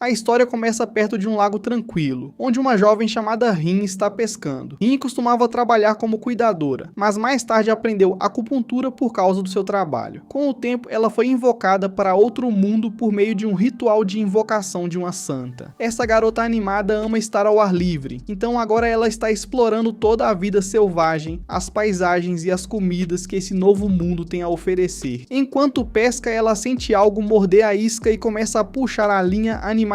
A história começa perto de um lago tranquilo, onde uma jovem chamada Rin está pescando. Rin costumava trabalhar como cuidadora, mas mais tarde aprendeu acupuntura por causa do seu trabalho. Com o tempo, ela foi invocada para outro mundo por meio de um ritual de invocação de uma santa. Essa garota animada ama estar ao ar livre, então agora ela está explorando toda a vida selvagem, as paisagens e as comidas que esse novo mundo tem a oferecer. Enquanto pesca, ela sente algo morder a isca e começa a puxar a linha animadamente.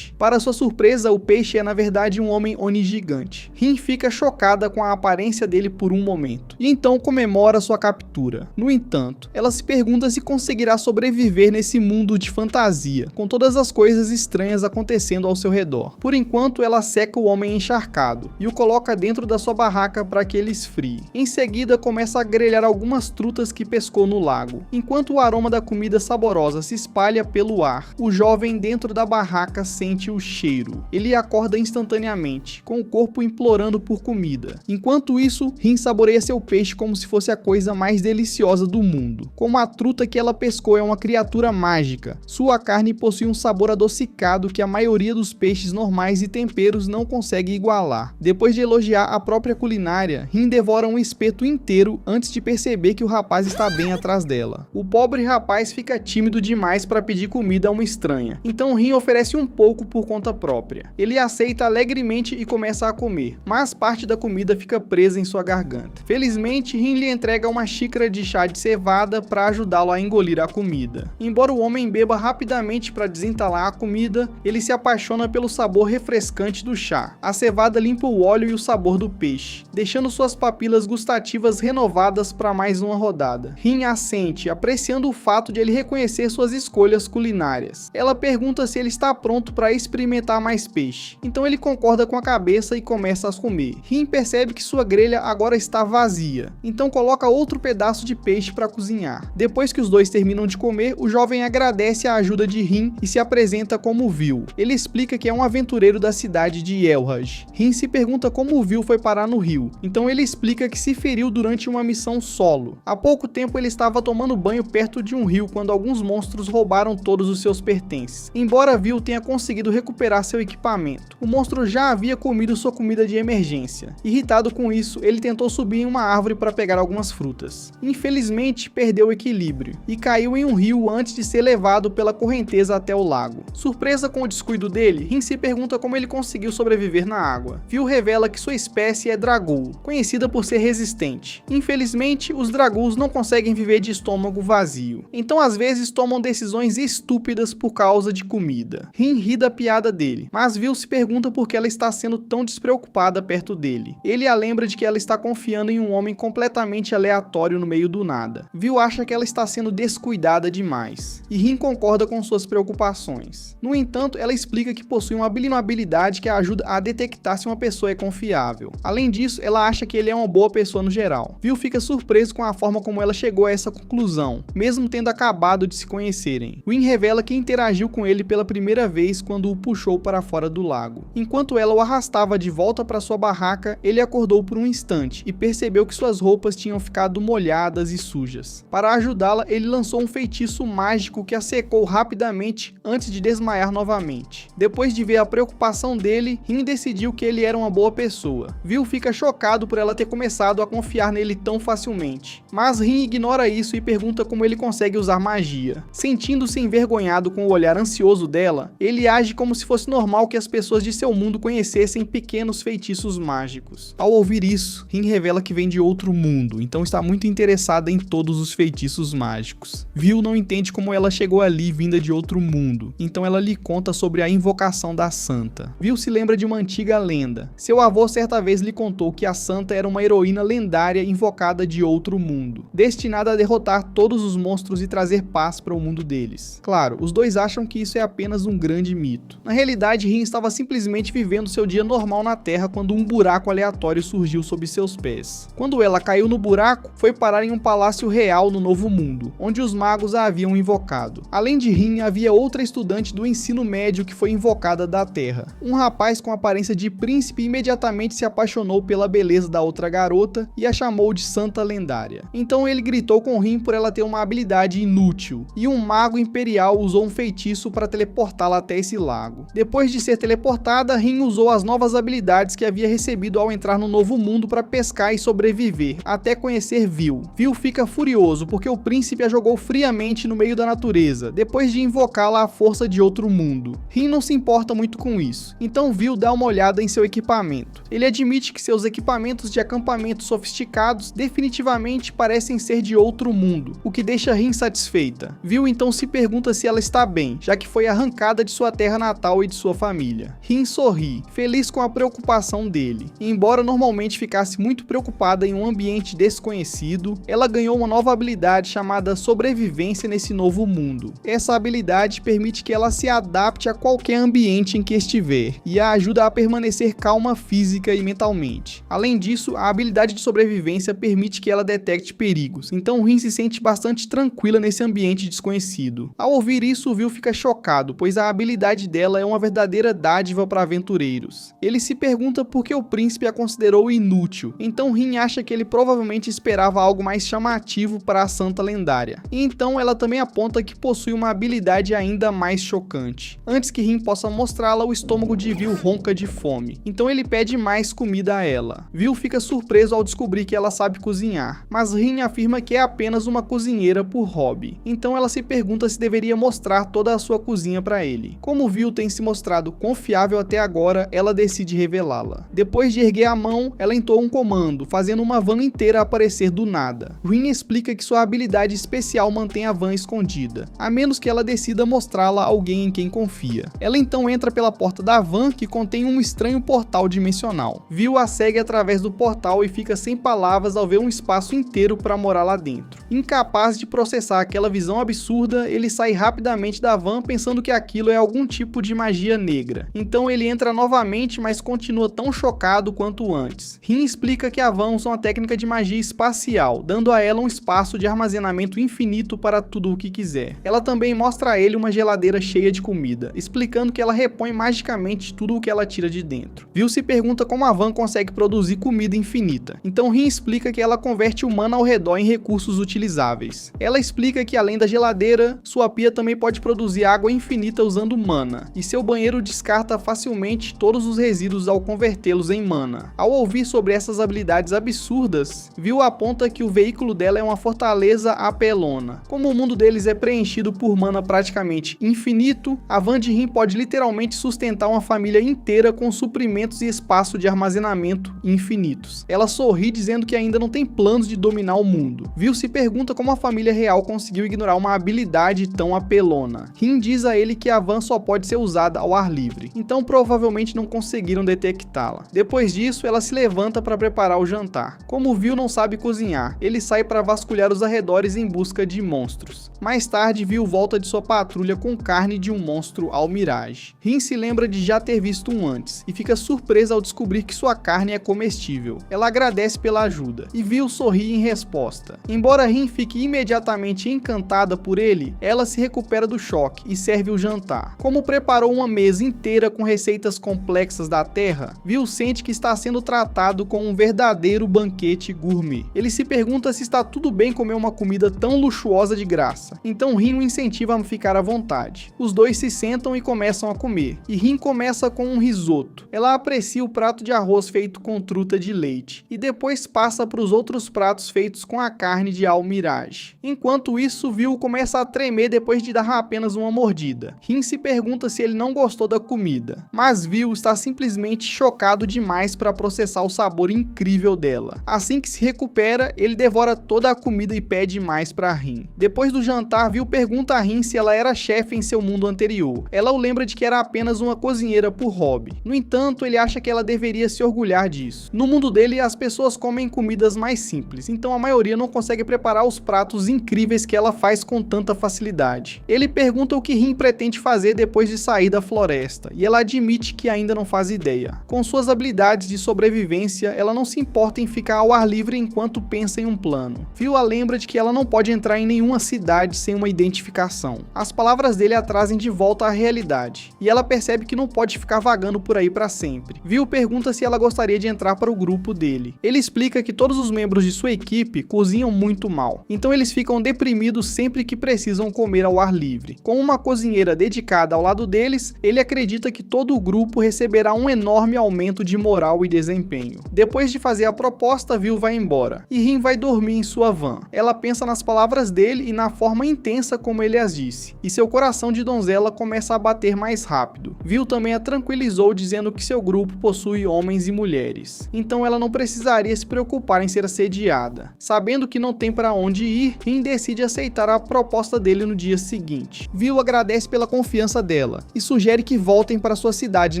Para sua surpresa, o peixe é na verdade um homem Oni gigante. Rin fica chocada com a aparência dele por um momento, e então comemora sua captura. No entanto, ela se pergunta se conseguirá sobreviver nesse mundo de fantasia, com todas as coisas estranhas acontecendo ao seu redor. Por enquanto, ela seca o homem encharcado, e o coloca dentro da sua barraca para que ele esfrie. Em seguida, começa a grelhar algumas trutas que pescou no lago. Enquanto o aroma da comida saborosa se espalha pelo ar, o jovem dentro da barraca sente o cheiro. Ele acorda instantaneamente, com o corpo implorando por comida. Enquanto isso, Rin saboreia seu peixe como se fosse a coisa mais deliciosa do mundo. Como a truta que ela pescou é uma criatura mágica, sua carne possui um sabor adocicado que a maioria dos peixes normais e temperos não consegue igualar. Depois de elogiar a própria culinária, Rin devora um espeto inteiro antes de perceber que o rapaz está bem atrás dela. O pobre rapaz fica tímido demais para pedir comida a uma estranha, então Rin oferece um pouco por conta própria. Ele aceita alegremente e começa a comer, mas parte da comida fica presa em sua garganta. Felizmente, Rin lhe entrega uma xícara de chá de cevada para ajudá-lo a engolir a comida. Embora o homem beba rapidamente para desentalar a comida, ele se apaixona pelo sabor refrescante do chá. A cevada limpa o óleo e o sabor do peixe, deixando suas papilas gustativas renovadas para mais uma rodada. Rin assente, apreciando o fato de ele reconhecer suas escolhas culinárias. Ela pergunta se ele está pronto para experimentar mais peixe, então ele concorda com a cabeça e começa a comer. Rin percebe que sua grelha agora está vazia, então coloca outro pedaço de peixe para cozinhar. Depois que os dois terminam de comer, o jovem agradece a ajuda de Rin e se apresenta como Vil. Ele explica que é um aventureiro da cidade de Elraj. Rin se pergunta como o Vil foi parar no rio, então ele explica que se feriu durante uma missão solo. Há pouco tempo ele estava tomando banho perto de um rio quando alguns monstros roubaram todos os seus pertences. Embora Vil tenha conseguido recuperar seu equipamento, o monstro já havia comido sua comida de emergência. Irritado com isso, ele tentou subir em uma árvore para pegar algumas frutas. Infelizmente, perdeu o equilíbrio e caiu em um rio antes de ser levado pela correnteza até o lago. Surpresa com o descuido dele, Rin se pergunta como ele conseguiu sobreviver na água. Vil revela que sua espécie é Dragul, conhecida por ser resistente. Infelizmente, os Draguls não conseguem viver de estômago vazio, então às vezes tomam decisões estúpidas por causa de comida. Rin ri da piada dele, mas Vil se pergunta por que ela está sendo tão despreocupada perto dele. Ele a lembra de que ela está confiando em um homem completamente aleatório no meio do nada. Vil acha que ela está sendo descuidada demais, e Rin concorda com suas preocupações. No entanto, ela explica que possui uma habilidade que a ajuda a detectar se uma pessoa é confiável. Além disso, ela acha que ele é uma boa pessoa no geral. Vil fica surpreso com a forma como ela chegou a essa conclusão, mesmo tendo acabado de se conhecerem. Rin revela que interagiu com ele pela primeira vez quando o puxou para fora do lago. Enquanto ela o arrastava de volta para sua barraca, ele acordou por um instante e percebeu que suas roupas tinham ficado molhadas e sujas. Para ajudá-la, ele lançou um feitiço mágico que a secou rapidamente antes de desmaiar novamente. Depois de ver a preocupação dele, Rin decidiu que ele era uma boa pessoa. Vil fica chocado por ela ter começado a confiar nele tão facilmente, mas Rin ignora isso e pergunta como ele consegue usar magia. Sentindo-se envergonhado com o olhar ansioso dela, ele age como se fosse normal que as pessoas de seu mundo conhecessem pequenos feitiços mágicos. Ao ouvir isso, Rin revela que vem de outro mundo, então está muito interessada em todos os feitiços mágicos. Vil não entende como ela chegou ali vinda de outro mundo, então ela lhe conta sobre a invocação da santa. Vil se lembra de uma antiga lenda. Seu avô certa vez lhe contou que a santa era uma heroína lendária invocada de outro mundo, destinada a derrotar todos os monstros e trazer paz para o mundo deles. Claro, os dois acham que isso é apenas um grande mito. Na realidade, Rin estava simplesmente vivendo seu dia normal na Terra quando um buraco aleatório surgiu sob seus pés. Quando ela caiu no buraco, foi parar em um palácio real no Novo Mundo, onde os magos a haviam invocado. Além de Rin, havia outra estudante do ensino médio que foi invocada da Terra. Um rapaz com aparência de príncipe imediatamente se apaixonou pela beleza da outra garota e a chamou de Santa Lendária. Então ele gritou com Rin por ela ter uma habilidade inútil, e um mago imperial usou um feitiço para teleportar teleportá-la até esse lago. Depois de ser teleportada, Rin usou as novas habilidades que havia recebido ao entrar no novo mundo para pescar e sobreviver, até conhecer Vil. Vil fica furioso porque o príncipe a jogou friamente no meio da natureza, depois de invocá-la à força de outro mundo. Rin não se importa muito com isso, então Vil dá uma olhada em seu equipamento. Ele admite que seus equipamentos de acampamento sofisticados definitivamente parecem ser de outro mundo, o que deixa Rin satisfeita. Vil então se pergunta se ela está bem, já que foi arrancada de sua terra natal e de sua família. Rin sorri, feliz com a preocupação dele. E embora normalmente ficasse muito preocupada em um ambiente desconhecido, ela ganhou uma nova habilidade chamada sobrevivência nesse novo mundo. Essa habilidade permite que ela se adapte a qualquer ambiente em que estiver, e a ajuda a permanecer calma física e mentalmente. Além disso, a habilidade de sobrevivência permite que ela detecte perigos, então Rin se sente bastante tranquila nesse ambiente desconhecido. Ao ouvir isso, Vil fica chocado, pois a habilidade dela é uma verdadeira dádiva para aventureiros. Ele se pergunta por que o príncipe a considerou inútil, então Rin acha que ele provavelmente esperava algo mais chamativo para a santa lendária. E então ela também aponta que possui uma habilidade ainda mais chocante. Antes que Rin possa mostrá-la, o estômago de Vil ronca de fome, então ele pede mais comida a ela. Vil fica surpreso ao descobrir que ela sabe cozinhar, mas Rin afirma que é apenas uma cozinheira por hobby, então ela se pergunta se deveria mostrar toda a sua cozinha para ele. Como Vil tem se mostrado confiável até agora, ela decide revelá-la. Depois de erguer a mão, ela entoa um comando, fazendo uma van inteira aparecer do nada. Rin explica que sua habilidade especial mantém a van escondida, a menos que ela decida mostrá-la a alguém em quem confia. Ela então entra pela porta da van, que contém um estranho portal dimensional. Vil a segue através do portal e fica sem palavras ao ver um espaço inteiro para morar lá dentro. Incapaz de processar aquela visão absurda, ele sai rapidamente da van pensando que aquilo é algum tipo de magia negra. Então ele entra novamente, mas continua tão chocado quanto antes. Rin explica que a van usa uma técnica de magia espacial, dando a ela um espaço de armazenamento infinito para tudo o que quiser. Ela também mostra a ele uma geladeira cheia de comida, explicando que ela repõe magicamente tudo o que ela tira de dentro. Vil se pergunta como a van consegue produzir comida infinita, então Rin explica que ela converte o mana ao redor em recursos utilizáveis. Ela explica que além da geladeira, sua pia também pode produzir água infinita usando mana, e seu banheiro descarta facilmente todos os resíduos ao convertê-los em mana. Ao ouvir sobre essas habilidades absurdas, Vil aponta que o veículo dela é uma fortaleza apelona. Como o mundo deles é preenchido por mana praticamente infinito, a van de Rin pode literalmente sustentar uma família inteira com suprimentos e espaço de armazenamento infinitos. Ela sorri dizendo que ainda não tem planos de dominar o mundo. Vil se pergunta como a família real conseguiu ignorar uma habilidade tão apelona. Rin diz a ele que a van só pode ser usada ao ar livre, então provavelmente não conseguiram detectá-la. Depois disso, ela se levanta para preparar o jantar. Como Vil não sabe cozinhar, ele sai para vasculhar os arredores em busca de monstros. Mais tarde, Vil volta de sua patrulha com carne de um monstro almirage. Rin se lembra de já ter visto um antes, e fica surpresa ao descobrir que sua carne é comestível. Ela agradece pela ajuda, e Vil sorri em resposta. Embora Rin fique imediatamente encantada por ele, ela se recupera do choque e serve o jantar. Como preparou uma mesa inteira com receitas complexas da terra, Vil sente que está sendo tratado como um verdadeiro banquete gourmet. Ele se pergunta se está tudo bem comer uma comida tão luxuosa de graça, então Rin o incentiva a ficar à vontade. Os dois se sentam e começam a comer, e Rin começa com um risoto. Ela aprecia o prato de arroz feito com truta de leite, e depois passa para os outros pratos feitos com a carne de almirage. Enquanto isso, Vil começa a tremer depois de dar apenas uma mordida. Rin se pergunta se ele não gostou da comida, mas Vil está simplesmente chocado demais para processar o sabor incrível dela. Assim que se recupera, ele devora toda a comida e pede mais para Rin. Depois do jantar, Vil pergunta a Rin se ela era chefe em seu mundo anterior. Ela o lembra de que era apenas uma cozinheira por hobby. No entanto, ele acha que ela deveria se orgulhar disso. No mundo dele, as pessoas comem comidas mais simples, então a maioria não consegue preparar os pratos incríveis que ela faz com tanta facilidade. Ele pergunta o que Rin pretende fazer depois de sair da floresta, e ela admite que ainda não faz ideia. Com suas habilidades de sobrevivência, ela não se importa em ficar ao ar livre enquanto pensa em um plano. Vil a lembra de que ela não pode entrar em nenhuma cidade sem uma identificação. As palavras dele a trazem de volta à realidade, e ela percebe que não pode ficar vagando por aí para sempre. Vil pergunta se ela gostaria de entrar para o grupo dele. Ele explica que todos os membros de sua equipe cozinham muito mal, então eles ficam deprimidos sempre que precisam comer ao ar livre. Com uma cozinheira dedicada ao lado deles, ele acredita que todo o grupo receberá um enorme aumento de moral e desempenho. Depois de fazer a proposta, Vil vai embora, e Rin vai dormir em sua van. Ela pensa nas palavras dele e na forma intensa como ele as disse, e seu coração de donzela começa a bater mais rápido. Vil também a tranquilizou dizendo que seu grupo possui homens e mulheres, então ela não precisaria se preocupar em ser assediada. Sabendo que não tem para onde ir, Rin decide aceitar a proposta dele no dia seguinte. Vil agradece pela confiança dela e sugere que voltem para sua cidade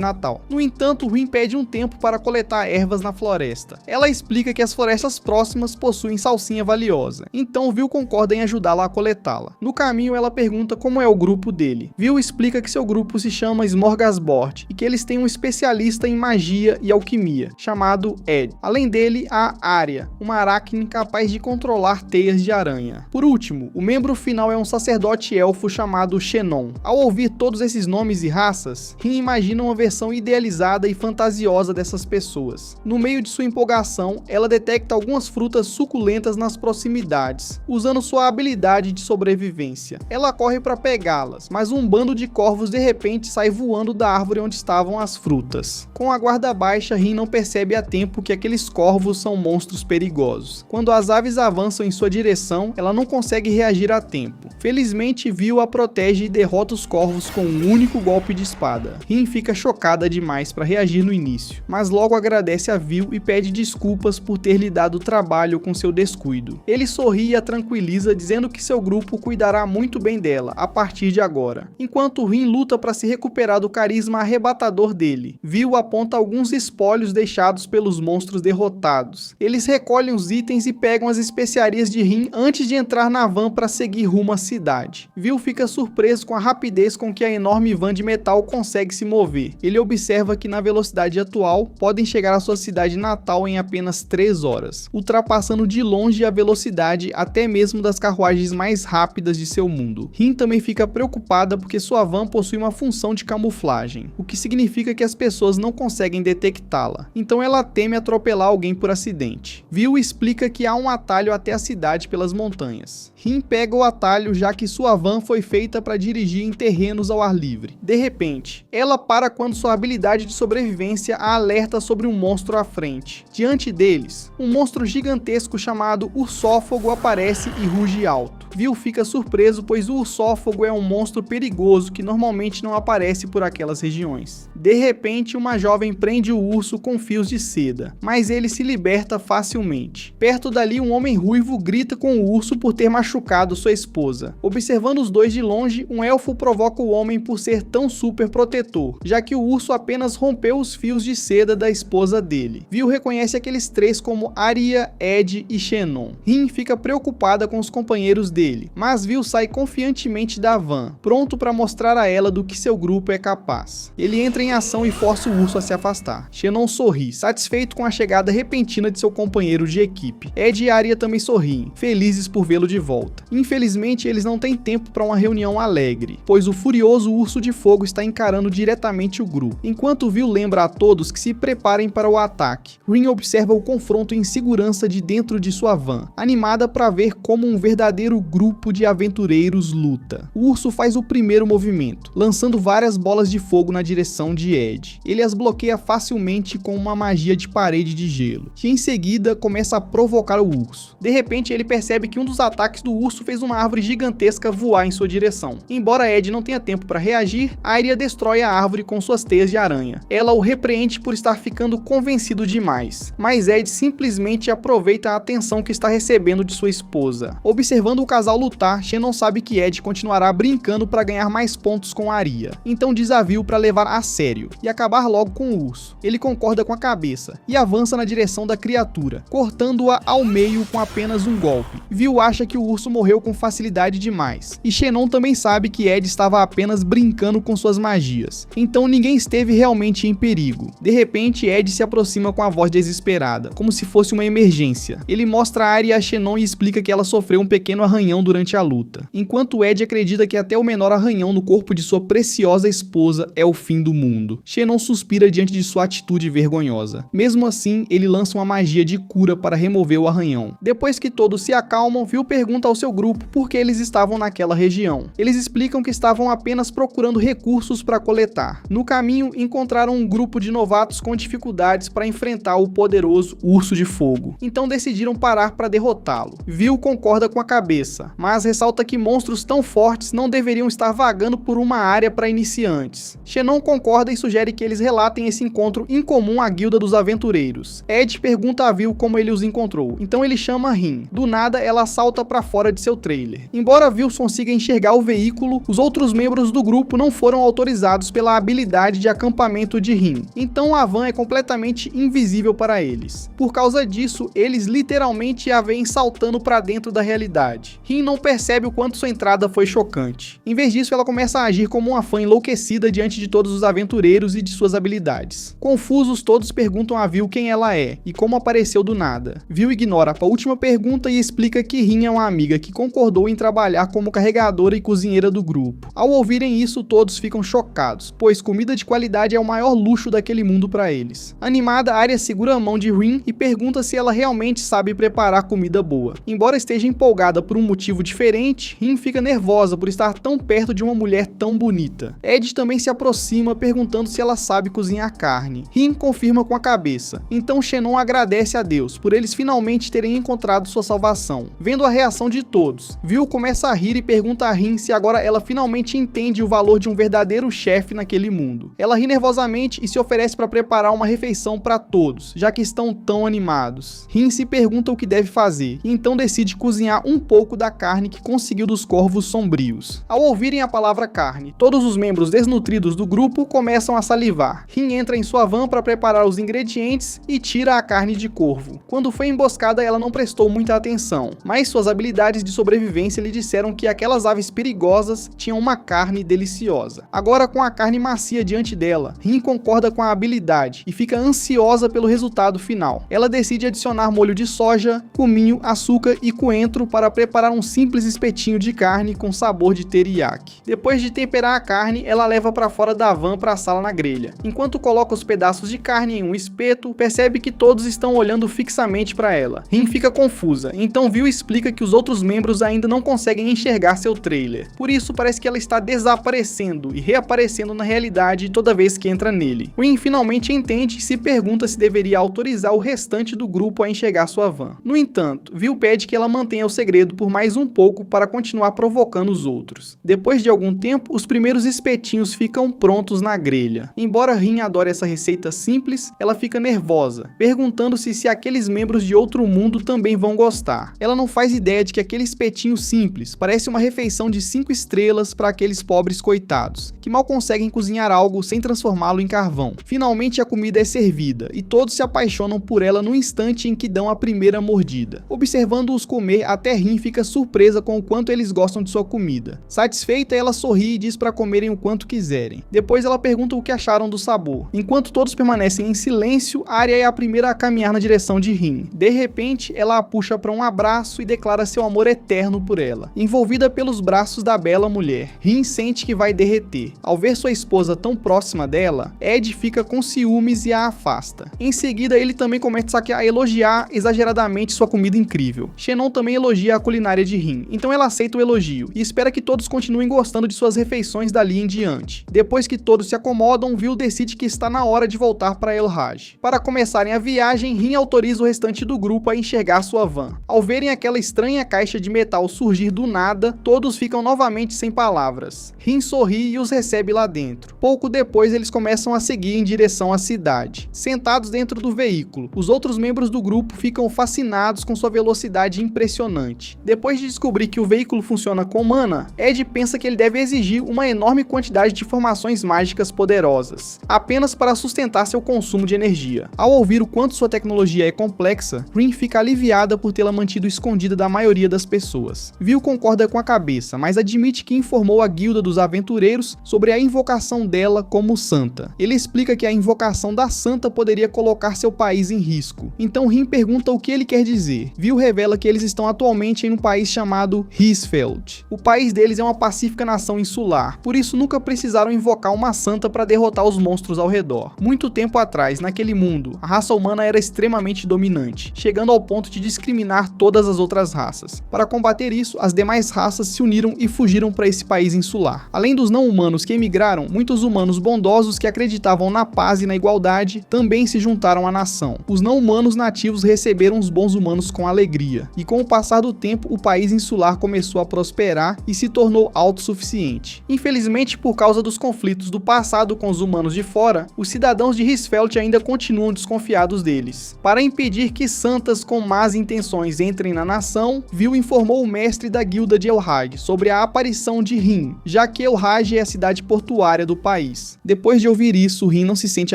natal. No entanto, Rin pede um tempo para coletar ervas na floresta. Ela explica que as florestas próximas possuem salsinha valiosa, então Vil concorda em ajudá-la a coletá-la. No caminho, ela pergunta como é o grupo dele. Vil explica que seu grupo se chama Smorgasbord e que eles têm um especialista em magia e alquimia, chamado Ed. Além dele, há Arya, uma aracne capaz de controlar teias de aranha. Por último, o membro final é um sacerdote elfo chamado Xenon. Ao ouvir todos esses nomes e raças, Rin imagina uma versão idealizada e fantasiosa dessas pessoas. No meio de sua empolgação, ela detecta algumas frutas suculentas nas proximidades, usando sua habilidade de sobrevivência. Ela corre para pegá-las, mas um bando de corvos de repente sai voando da árvore onde estavam as frutas. Com a guarda baixa, Rin não percebe a tempo que aqueles corvos são monstros perigosos. Quando as aves avançam em sua direção, ela não consegue reagir a tempo. Felizmente, Vil a protege e derrota os corvos com um único golpe de espada. Rin fica chocada demais para reagir no início, mas logo agradece a Vil e pede desculpas por ter lhe dado trabalho com seu descuido. Ele sorri e a tranquiliza, dizendo que seu grupo cuidará muito bem dela a partir de agora. Enquanto Rin luta para se recuperar do carisma arrebatador dele, Vil aponta alguns espólios deixados pelos monstros derrotados. Eles recolhem os itens e pegam as especiarias de Rin antes de entrar na van para seguir rumo à cidade. Vil fica surpreso com a rapidez com que a enorme van de metal consegue se mover. Ele observa que na velocidade atual, podem chegar à sua cidade natal em apenas 3 horas, ultrapassando de longe a velocidade até mesmo das carruagens mais rápidas de seu mundo. Rin também fica preocupada porque sua van possui uma função de camuflagem, o que significa que as pessoas não conseguem detectá-la, então ela teme atropelar alguém por acidente. Vil explica que há um atalho até a cidade pelas montanhas. Rin pega o atalho já que sua van foi feita para dirigir em terrenos ao ar livre. De repente, ela para quando sua habilidade de sobrevivência a alerta sobre um monstro à frente. Diante deles, um monstro gigantesco chamado Ursófago aparece e ruge alto. Vil fica surpreso, pois o Ursófago é um monstro perigoso que normalmente não aparece por aquelas regiões. De repente, uma jovem prende o urso com fios de seda, mas ele se liberta facilmente. Perto dali, um homem ruivo grita com o urso por ter machucado sua esposa. Observando os dois de longe, um elfo provoca o homem por ser tão super protetor, já que o urso apenas rompeu os fios de seda da esposa dele. Vil reconhece aqueles três como Arya, Ed e Xenon. Rin fica preocupada com os companheiros dele, mas Vil sai confiantemente da van, pronto para mostrar a ela do que seu grupo é capaz. Ele entra em ação e força o urso a se afastar. Xenon sorri, satisfeito com a chegada repentina de seu companheiro de equipe. Ed e Arya também sorriem, felizes por vê-lo de volta. Infelizmente, eles não têm tempo para uma reunião alegre, pois o furioso urso de fogo está encarando diretamente o grupo. Enquanto Vil lembra a todos que se preparem para o ataque, Rin observa o confronto em segurança de dentro de sua van, animada para ver como um verdadeiro grupo de aventureiros luta. O urso faz o primeiro movimento, lançando várias bolas de fogo na direção de Ed. Ele as bloqueia facilmente com uma magia de parede de gelo, que em seguida começa a provocar o urso. De repente, ele percebe que um dos ataques do urso fez uma árvore gigantesca voar em sua direção. Embora Ed não tenha tempo para reagir, Arya destrói a árvore com suas teias de aranha. Ela o repreende por estar ficando convencido demais, mas Ed simplesmente aproveita a atenção que está recebendo de sua esposa. Observando o casal lutar, Xenon sabe que Ed continuará brincando para ganhar mais pontos com Arya, então desafio para levar a sério e acabar logo com o urso. Ele concorda com a cabeça e avança na direção da criatura, cortando-a ao meio com apenas um golpe. Vil acha que o urso morreu com facilidade demais, e Xenon também sabe que Ed estava apenas brincando com suas magias, então ninguém esteve realmente em perigo. De repente, Ed se aproxima com a voz desesperada, como se fosse uma emergência. Ele mostra a Arya a Xenon e explica que ela sofreu um pequeno arranhão durante a luta, enquanto Ed acredita que até o menor arranhão no corpo de sua preciosa esposa é o fim do mundo. Xenon suspira diante de sua atitude vergonhosa. Mesmo assim, ele lança uma magia de cura para remover o arranhão. Depois que todos se acalmam, Vil pergunta ao seu grupo por que eles estavam naquela região. Eles explicam que estavam estavam apenas procurando recursos para coletar. No caminho, encontraram um grupo de novatos com dificuldades para enfrentar o poderoso Urso de Fogo. Então decidiram parar para derrotá-lo. Vil concorda com a cabeça, mas ressalta que monstros tão fortes não deveriam estar vagando por uma área para iniciantes. Xenon concorda e sugere que eles relatem esse encontro incomum à Guilda dos Aventureiros. Ed pergunta a Vil como ele os encontrou, então ele chama Rin. Do nada, ela salta para fora de seu trailer. Embora Vil consiga enxergar o veículo, os outros membros do grupo não foram autorizados pela habilidade de acampamento de Rin, então a van é completamente invisível para eles. Por causa disso, eles literalmente a veem saltando para dentro da realidade. Rin não percebe o quanto sua entrada foi chocante. Em vez disso, ela começa a agir como uma fã enlouquecida diante de todos os aventureiros e de suas habilidades. Confusos, todos perguntam a Vil quem ela é e como apareceu do nada. Vil ignora a última pergunta e explica que Rin é uma amiga que concordou em trabalhar como carregadora e cozinheira do grupo. Ao ouvirem isso, todos ficam chocados, pois comida de qualidade é o maior luxo daquele mundo para eles. Animada, Arya segura a mão de Rin e pergunta se ela realmente sabe preparar comida boa. Embora esteja empolgada por um motivo diferente, Rin fica nervosa por estar tão perto de uma mulher tão bonita. Ed também se aproxima perguntando se ela sabe cozinhar carne. Rin confirma com a cabeça. Então Xenon agradece a Deus por eles finalmente terem encontrado sua salvação. Vendo a reação de todos, Vil começa a rir e pergunta a Rin se agora ela finalmente entende o valor de um verdadeiro chefe naquele mundo. Ela ri nervosamente e se oferece para preparar uma refeição para todos, já que estão tão animados. Rin se pergunta o que deve fazer e então decide cozinhar um pouco da carne que conseguiu dos corvos sombrios. Ao ouvirem a palavra carne, todos os membros desnutridos do grupo começam a salivar. Rin entra em sua van para preparar os ingredientes e tira a carne de corvo. Quando foi emboscada, ela não prestou muita atenção, mas suas habilidades de sobrevivência lhe disseram que aquelas aves perigosas tinham uma carne deliciosa. Agora, com a carne macia diante dela, Rin concorda com a habilidade e fica ansiosa pelo resultado final. Ela decide adicionar molho de soja, cominho, açúcar e coentro para preparar um simples espetinho de carne com sabor de teriyaki. Depois de temperar a carne, ela leva para fora da van para a sala na grelha. Enquanto coloca os pedaços de carne em um espeto, percebe que todos estão olhando fixamente para ela. Rin fica confusa, então Vil explica que os outros membros ainda não conseguem enxergar seu trailer. Por isso, parece que ela está desaparecendo e reaparecendo na realidade toda vez que entra nele. Rin finalmente entende e se pergunta se deveria autorizar o restante do grupo a enxergar sua van. No entanto, Vil pede que ela mantenha o segredo por mais um pouco para continuar provocando os outros. Depois de algum tempo, os primeiros espetinhos ficam prontos na grelha. Embora Rin adore essa receita simples, ela fica nervosa, perguntando-se se aqueles membros de outro mundo também vão gostar. Ela não faz ideia de que aquele espetinho simples parece uma refeição de 5 estrelas para aqueles pobres coitados, que mal conseguem cozinhar algo sem transformá-lo em carvão. Finalmente a comida é servida, e todos se apaixonam por ela no instante em que dão a primeira mordida. Observando-os comer, até Rin fica surpresa com o quanto eles gostam de sua comida. Satisfeita, ela sorri e diz para comerem o quanto quiserem. Depois ela pergunta o que acharam do sabor. Enquanto todos permanecem em silêncio, Arya é a primeira a caminhar na direção de Rin. De repente, ela a puxa para um abraço e declara seu amor eterno por ela. Envolvida pelos braços da bela mulher, Rin sente que vai derreter. Ao ver sua esposa tão próxima dela, Ed fica com ciúmes e a afasta. Em seguida, ele também começa a elogiar exageradamente sua comida incrível. Xenon também elogia a culinária de Rin, então ela aceita o elogio e espera que todos continuem gostando de suas refeições dali em diante. Depois que todos se acomodam, Vil decide que está na hora de voltar para El Hajj. Para começarem a viagem, Rin autoriza o restante do grupo a enxergar sua van. Ao verem aquela estranha caixa de metal surgir do nada, todos ficam novamente sem palavras. Rin sorri e os recebe lá dentro. Pouco depois, eles começam a seguir em direção à cidade. Sentados dentro do veículo, os outros membros do grupo ficam fascinados com sua velocidade impressionante. Depois de descobrir que o veículo funciona com mana, Ed pensa que ele deve exigir uma enorme quantidade de formações mágicas poderosas, apenas para sustentar seu consumo de energia. Ao ouvir o quanto sua tecnologia é complexa, Rin fica aliviada por tê-la mantido escondida da maioria das pessoas. Vil concorda com a cabeça, mas admite que informou a Guilda dos Aventureiros sobre a invocação dela como santa. Ele explica que a invocação da santa poderia colocar seu país em risco. Então Rin pergunta o que ele quer dizer. Vil revela que eles estão atualmente em um país chamado Hisfeld. O país deles é uma pacífica nação insular, por isso nunca precisaram invocar uma santa para derrotar os monstros ao redor. Muito tempo atrás, naquele mundo, a raça humana era extremamente dominante, chegando ao ponto de discriminar todas as outras raças. Para combater isso, as demais raças se uniram e fugiram para esse país insular. Além dos não-humanos que emigraram, muitos humanos bondosos que acreditavam na paz e na igualdade também se juntaram à nação. Os não-humanos nativos receberam os bons humanos com alegria, e com o passar do tempo o país insular começou a prosperar e se tornou autossuficiente. Infelizmente, por causa dos conflitos do passado com os humanos de fora, os cidadãos de Hisfeld ainda continuam desconfiados deles. Para impedir que santas com más intenções entrem na nação, Vil informou o mestre da guilda de Elraj sobre a aparição de Rin, já que Elraj é a cidade portuária do país. Depois de ouvir isso, Rin não se sente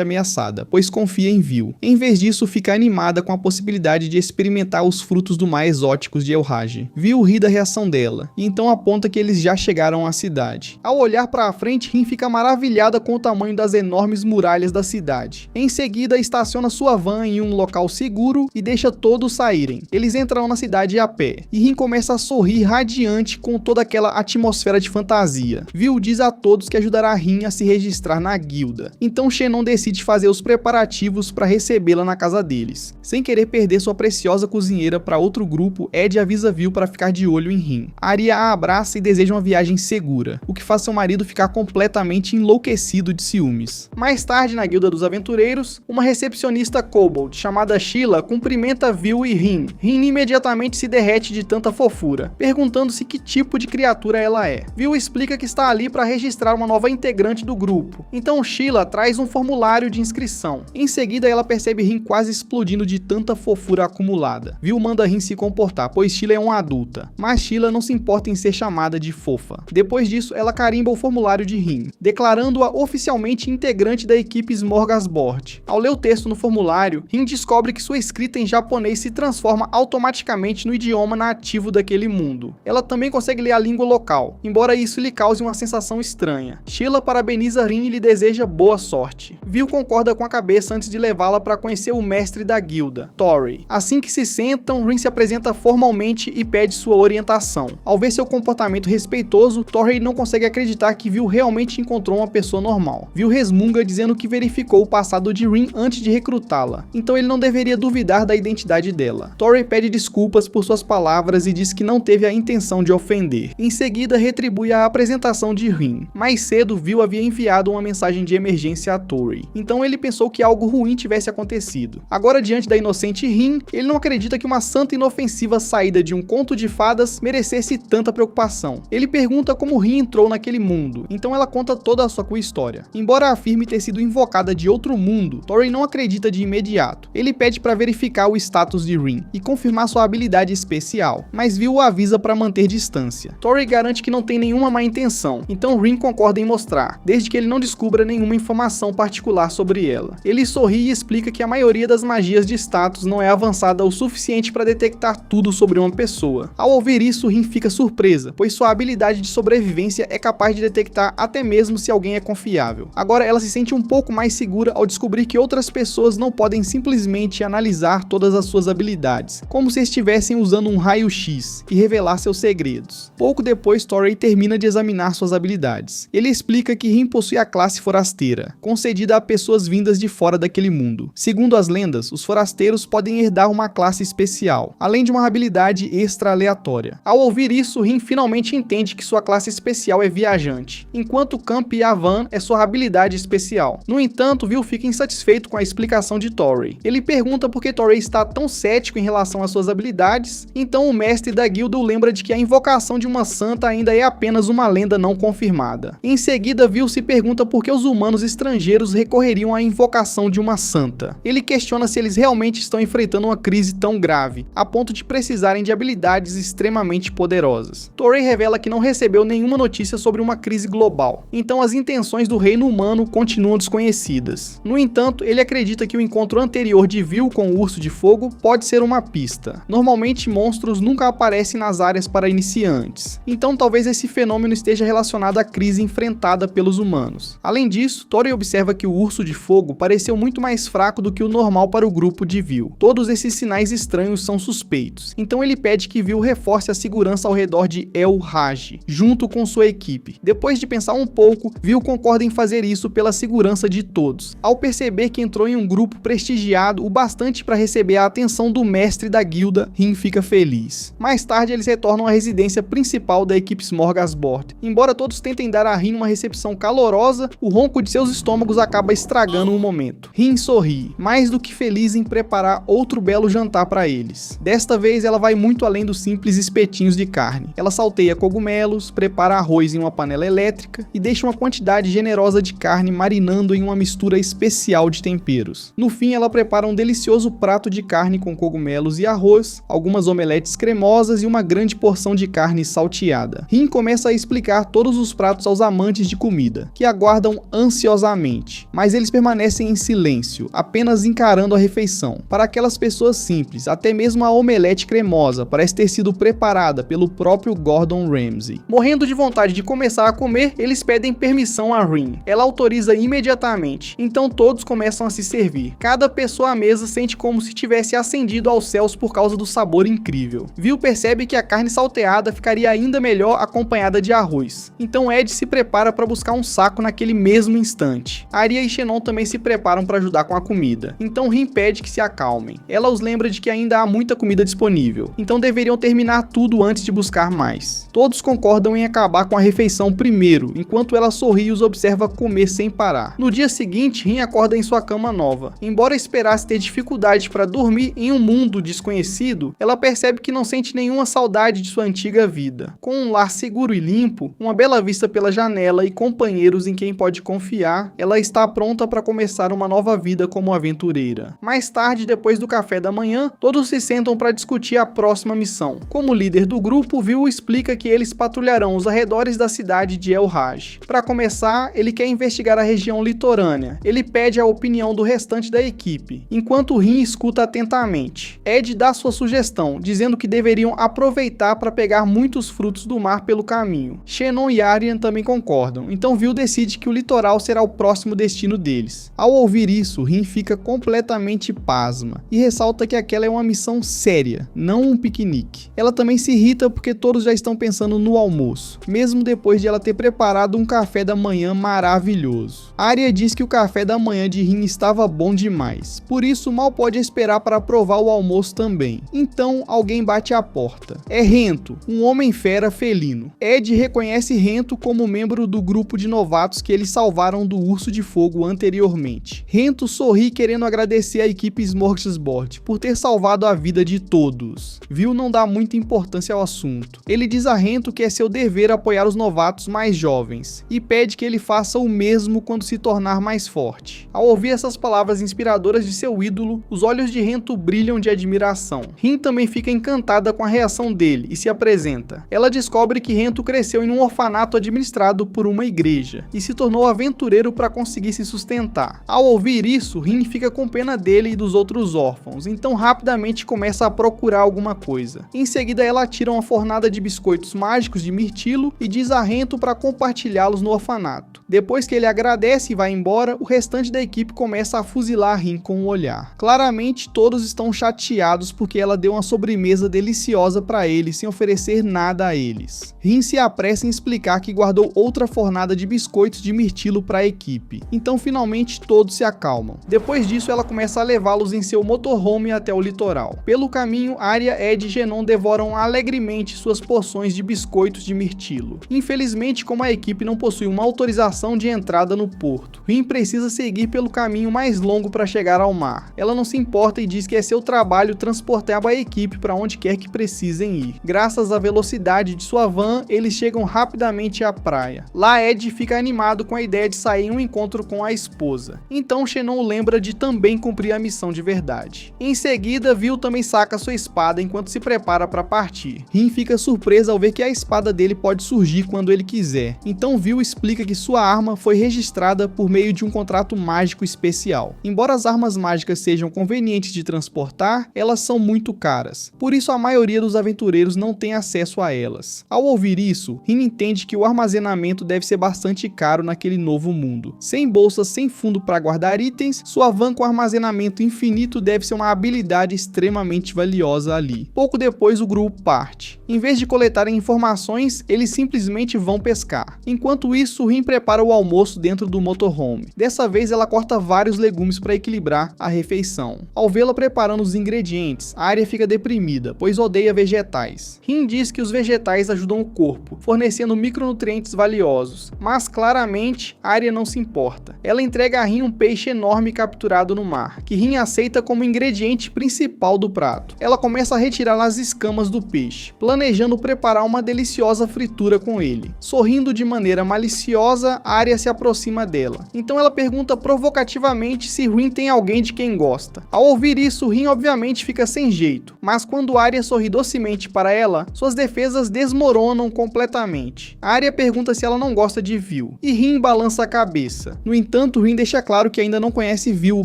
ameaçada, pois confia em Vil. Em vez disso, fica animada com a possibilidade de experimentar os frutos do mar exóticos de Elraj. Vil ri da reação dela, e então aponta que eles já chegaram à cidade. Ao olhar para frente, Rin fica maravilhada com o tamanho das enormes muralhas da cidade. Em seguida, estaciona sua van em um local seguro e deixa todos saírem. Eles entram na cidade a pé, e Rin começa a sorrir radiante com toda aquela atmosfera de fantasia. Vil diz a todos que ajudará Rin a se registrar na guilda. Então Xenon decide fazer os preparativos para recebê-la na casa deles. Sem querer perder sua preciosa cozinheira para outro grupo, Ed avisa Vil para ficar de olho em Rin. Arya a abraça e deseja uma viagem segura, o que faz seu marido ficar completamente enlouquecido de ciúmes. Mais tarde, na Guilda dos Aventureiros, uma recepcionista kobold chamada Sheila cumprimenta Vil e Rin. Rin imediatamente se derrete de tanta fofura, perguntando-se que tipo de criatura ela é. Vil explica que está ali para registrar uma nova integrante do grupo. Então Sheila traz um formulário de inscrição. Em seguida, ela percebe Rin quase explodindo de tanta fofura acumulada. Vil manda Rin se comportar, pois Sheila é uma adulta, mas Sheila não se importa em ser chamada de fofa. Depois disso, ela carimba o formulário de Rin, declarando-a oficialmente integrante da equipe Smorgasbord. Ao ler o texto no formulário, Rin descobre que sua escrita em japonês se transforma automaticamente no idioma nativo daquele mundo. Ela também consegue ler a língua local, embora isso lhe cause uma sensação estranha. Sheila parabeniza Rin e lhe deseja boa sorte. Vil concorda com a cabeça antes de levá-la para conhecer o mestre da guilda, Torri. Assim que se sentam, Rin se apresenta formalmente e pede sua orientação. Ao ver seu comportamento respeitoso, Torri não consegue acreditar que Vil realmente encontrou uma pessoa normal. Vil resmunga dizendo que verificou o passado de Rin antes de recrutá-la, então ele não deveria duvidar da identidade dela. Torri pede desculpas por suas palavras e diz que não teve a intenção de ofender. Em seguida, retribui a apresentação de Rin. Mais cedo, Vil havia enviado uma mensagem de emergência a Torri, então ele pensou que algo ruim tivesse acontecido. Agora, diante da inocente Rin, ele não acredita que uma santa inofensiva saída de um conto de fadas merecesse tanta preocupação. Ele pergunta como Rin entrou naquele mundo, então ela conta toda a sua história. Embora afirme ter sido invocada de outro mundo, Torri não acredita de imediato. Ele pede para verificar o status de Rin e confirmar sua habilidade especial, mas Vil o avisa para manter distância. Torri garante que não tem nenhuma má intenção, então Rin concorda em mostrar, desde que ele não descubra nenhuma informação particular sobre ela. Ele sorri e explica que a maioria das magias de status não é avançada o suficiente para detectar tudo sobre uma pessoa. Ao ouvir isso, Rin fica surpresa, pois sua habilidade de sobrevivência é capaz de detectar até mesmo se alguém é confiável. Agora ela se sente um pouco mais segura ao descobrir que outras pessoas não podem simplesmente analisar todas as suas habilidades, como se estivessem usando um raio-x e revelar seus segredos. Pouco depois, Torri termina de examinar suas habilidades. Ele explica que Rin possui a classe forasteira, concedida a pessoas vindas de fora daquele mundo. Segundo as lendas, os forasteiros podem herdar uma classe especial, além de uma habilidade extra aleatória. Ao ouvir isso, Rin finalmente entende que sua classe especial é viajante, enquanto Camp Yavan é sua habilidade especial. No entanto, Vil fica insatisfeito com a explicação de Torri. Ele pergunta por que Torri está tão cético em relação às suas habilidades, então o mestre da guilda o lembra de que a invocação de uma santa ainda é apenas uma lenda não confirmada. Em seguida, Vil se pergunta por que os humanos estrangeiros recorreriam à invocação de uma santa. Ele questiona se eles realmente estão enfrentando uma crise tão grave, a ponto de precisarem de habilidades extremamente poderosas. Torri revela que não recebeu nenhuma notícia sobre uma crise global, então as intenções do reino humano continuam desconhecidas. No entanto, ele acredita que o encontro anterior de Vil com o Urso de Fogo pode ser uma pista. Normalmente, monstros nunca aparecem nas áreas para iniciantes, então talvez esse fenômeno esteja relacionado à crise enfrentada pelos humanos. Além disso, Torri observa que o Urso de Fogo pareceu muito mais fraco do que o normal para o grupo de Vil. Todos esses sinais estranhos são suspeitos, então ele pede que Vil reforce a segurança ao redor de Elraj, junto com sua equipe. Depois de pensar um pouco, Vil concorda em fazer isso pela segurança de todos. Ao perceber que entrou em um grupo prestigiado o bastante para receber a atenção do mestre da guilda, Rin fica feliz. Mais tarde, eles retornam à residência principal da equipe Smorgasbord Smorgasbord. Embora todos tentem dar a Rin uma recepção calorosa, o ronco de seus estômagos acaba estragando o momento. Rin sorri, mais do que feliz em preparar outro belo jantar para eles. Desta vez ela vai muito além dos simples espetinhos de carne. Ela salteia cogumelos, prepara arroz em uma panela elétrica e deixa uma quantidade generosa de carne marinando em uma mistura especial de temperos. No fim, ela prepara um delicioso prato de carne com cogumelos e arroz, algumas omeletes cremosas e uma grande porção de carne salteada. Rin começa a explicar todos os pratos aos amantes de comida, que aguardam ansiosamente, mas eles permanecem em silêncio, apenas encarando a refeição. Para aquelas pessoas simples, até mesmo a omelete cremosa parece ter sido preparada pelo próprio Gordon Ramsay. Morrendo de vontade de começar a comer, eles pedem permissão a Rin. Ela autoriza imediatamente, então todos começam a se servir. Cada pessoa à mesa sente como se tivesse ascendido aos céus por causa do sabor incrível. Vil percebe que a carne salteada ficaria ainda melhor acompanhada de arroz, então Ed se prepara para buscar um saco naquele mesmo instante. Arya e Shannon também se preparam para ajudar com a comida, então Rin pede que se acalmem. Ela os lembra de que ainda há muita comida disponível, então deveriam terminar tudo antes de buscar mais. Todos concordam em acabar com a refeição primeiro, enquanto ela sorri e os observa comer sem parar. No dia seguinte, Rin acorda em sua cama nova. Embora esperasse ter dificuldade para dormir em um mundo desconhecido, ela percebe que não sente nenhuma saudade de sua antiga vida. Com um lar seguro e limpo, uma bela vista pela janela e companheiros em quem pode confiar, ela está pronta para começar uma nova vida como aventureira. Mais tarde, depois do café da manhã, todos se sentam para discutir a próxima missão. Como líder do grupo, Vil explica que eles patrulharão os arredores da cidade de El Raj. Para começar, ele quer investigar a região litorânea. Ele pede a opinião do restante da equipe, enquanto Rin escuta atentamente. Ed dá sua sugestão, dizendo que deveriam aproveitar para pegar muitos frutos do mar pelo caminho. Shannon e Arya também concordam, então Vil decide que o litoral será o próximo destino deles. Ao ouvir isso, Rin fica completamente pasma e ressalta que aquela é uma missão séria, não um piquenique. Ela também se irrita porque todos já estão pensando no almoço, mesmo depois de ela ter preparado um café da manhã maravilhoso. Arya diz que o café da manhã de Rin estava bom demais, por isso mal pode esperar para provar o almoço também. Então alguém bate à porta. É Rento, um homem-fera felino. Ed reconhece Rento como membro do grupo de novatos que eles salvaram do Urso de Fogo anteriormente. Rento sorri querendo agradecer a equipe Smorgasbord por ter salvado a vida de todos. Vil não dá muita importância ao assunto. Ele diz a Rento que é seu dever apoiar os novatos mais jovens e pede que ele faça o mesmo quando se tornar mais forte. Ao ouvir essas palavras inspiradoras de seu ídolo, os olhos de Rento brilham de admiração. Rin também fica encantada com a reação dele e se apresenta. Ela descobre que Rento cresceu em um orfanato administrado por uma igreja e se tornou aventureiro para conseguir se sustentar. Ao ouvir isso, Rin fica com pena dele e dos outros órfãos, então rapidamente começa a procurar alguma coisa. Em seguida, ela tira uma fornada de biscoitos mágicos de mirtilo e diz a Rento para compartilhá-los no orfanato. Depois que ele agradece e vai embora, o restante da equipe começa a fuzilar Rin com o olhar. Claramente, todos estão chateados porque ela deu uma sobremesa deliciosa para eles sem oferecer nada a eles. Rin se apressa em explicar que guardou outra fornada de biscoitos de mirtilo para a equipe. Então, finalmente, todos se acalmam. Depois disso, ela começa a levá-los em seu motorhome até o litoral. Pelo caminho, Arya, Ed e Shannon devoram alegremente suas porções de biscoitos de mirtilo. Infelizmente, como a equipe não possui uma autorização de entrada no porto, Rin precisa seguir pelo caminho mais longo para chegar ao mar. Ela não se importa e diz que é seu trabalho transportar a equipe para onde quer que precisem ir. Graças à velocidade de sua van, eles chegam rapidamente à praia. Lá, Ed fica animado com a ideia de sair em um encontro com a esposa. Então, Shannon o lembra de também cumprir a missão de verdade. Em seguida, Vil também saca sua espada enquanto se prepara para partir. Rin fica surpresa ao ver que a espada dele pode surgir quando ele quiser. Então, Vil explica que sua arma foi registrada por meio de um contrato mágico especial. Embora as armas mágicas sejam convenientes de transportar, elas são muito caras. Por isso, a maioria dos aventureiros não tem acesso a elas. Ao ouvir isso, Rin entende que o armazenamento deve ser bastante caro naquele novo mundo. Sem bolsas, sem fundo para guardar itens, sua van com armazenamento infinito deve ser uma habilidade extremamente valiosa ali. Pouco depois, o grupo parte. Em vez de coletarem informações, eles simplesmente vão pescar. Enquanto isso, Rin prepara o almoço dentro do motorhome. Dessa vez ela corta vários legumes para equilibrar a refeição. Ao vê-la preparando os ingredientes, Arya fica deprimida, pois odeia vegetais. Rin diz que os vegetais ajudam o corpo, fornecendo micronutrientes valiosos, mas claramente Arya não se importa. Ela entrega a Rin um peixe enorme capturado no mar, que Rin aceita como ingrediente principal do prato. Ela começa a retirar as escamas do peixe, planejando preparar uma deliciosa fritura com ele. Sorrindo de maneira maliciosa, Arya se aproxima dela. Então ela pergunta provocativamente se Rin tem alguém de quem gosta. Ao ouvir isso, Rin obviamente fica sem jeito, mas quando Arya sorri docemente para ela, suas defesas desmoronam completamente. Arya pergunta se ela não gosta de Vil, e Rin balança a cabeça. No entanto, Rin deixa claro que ainda não conhece Vil o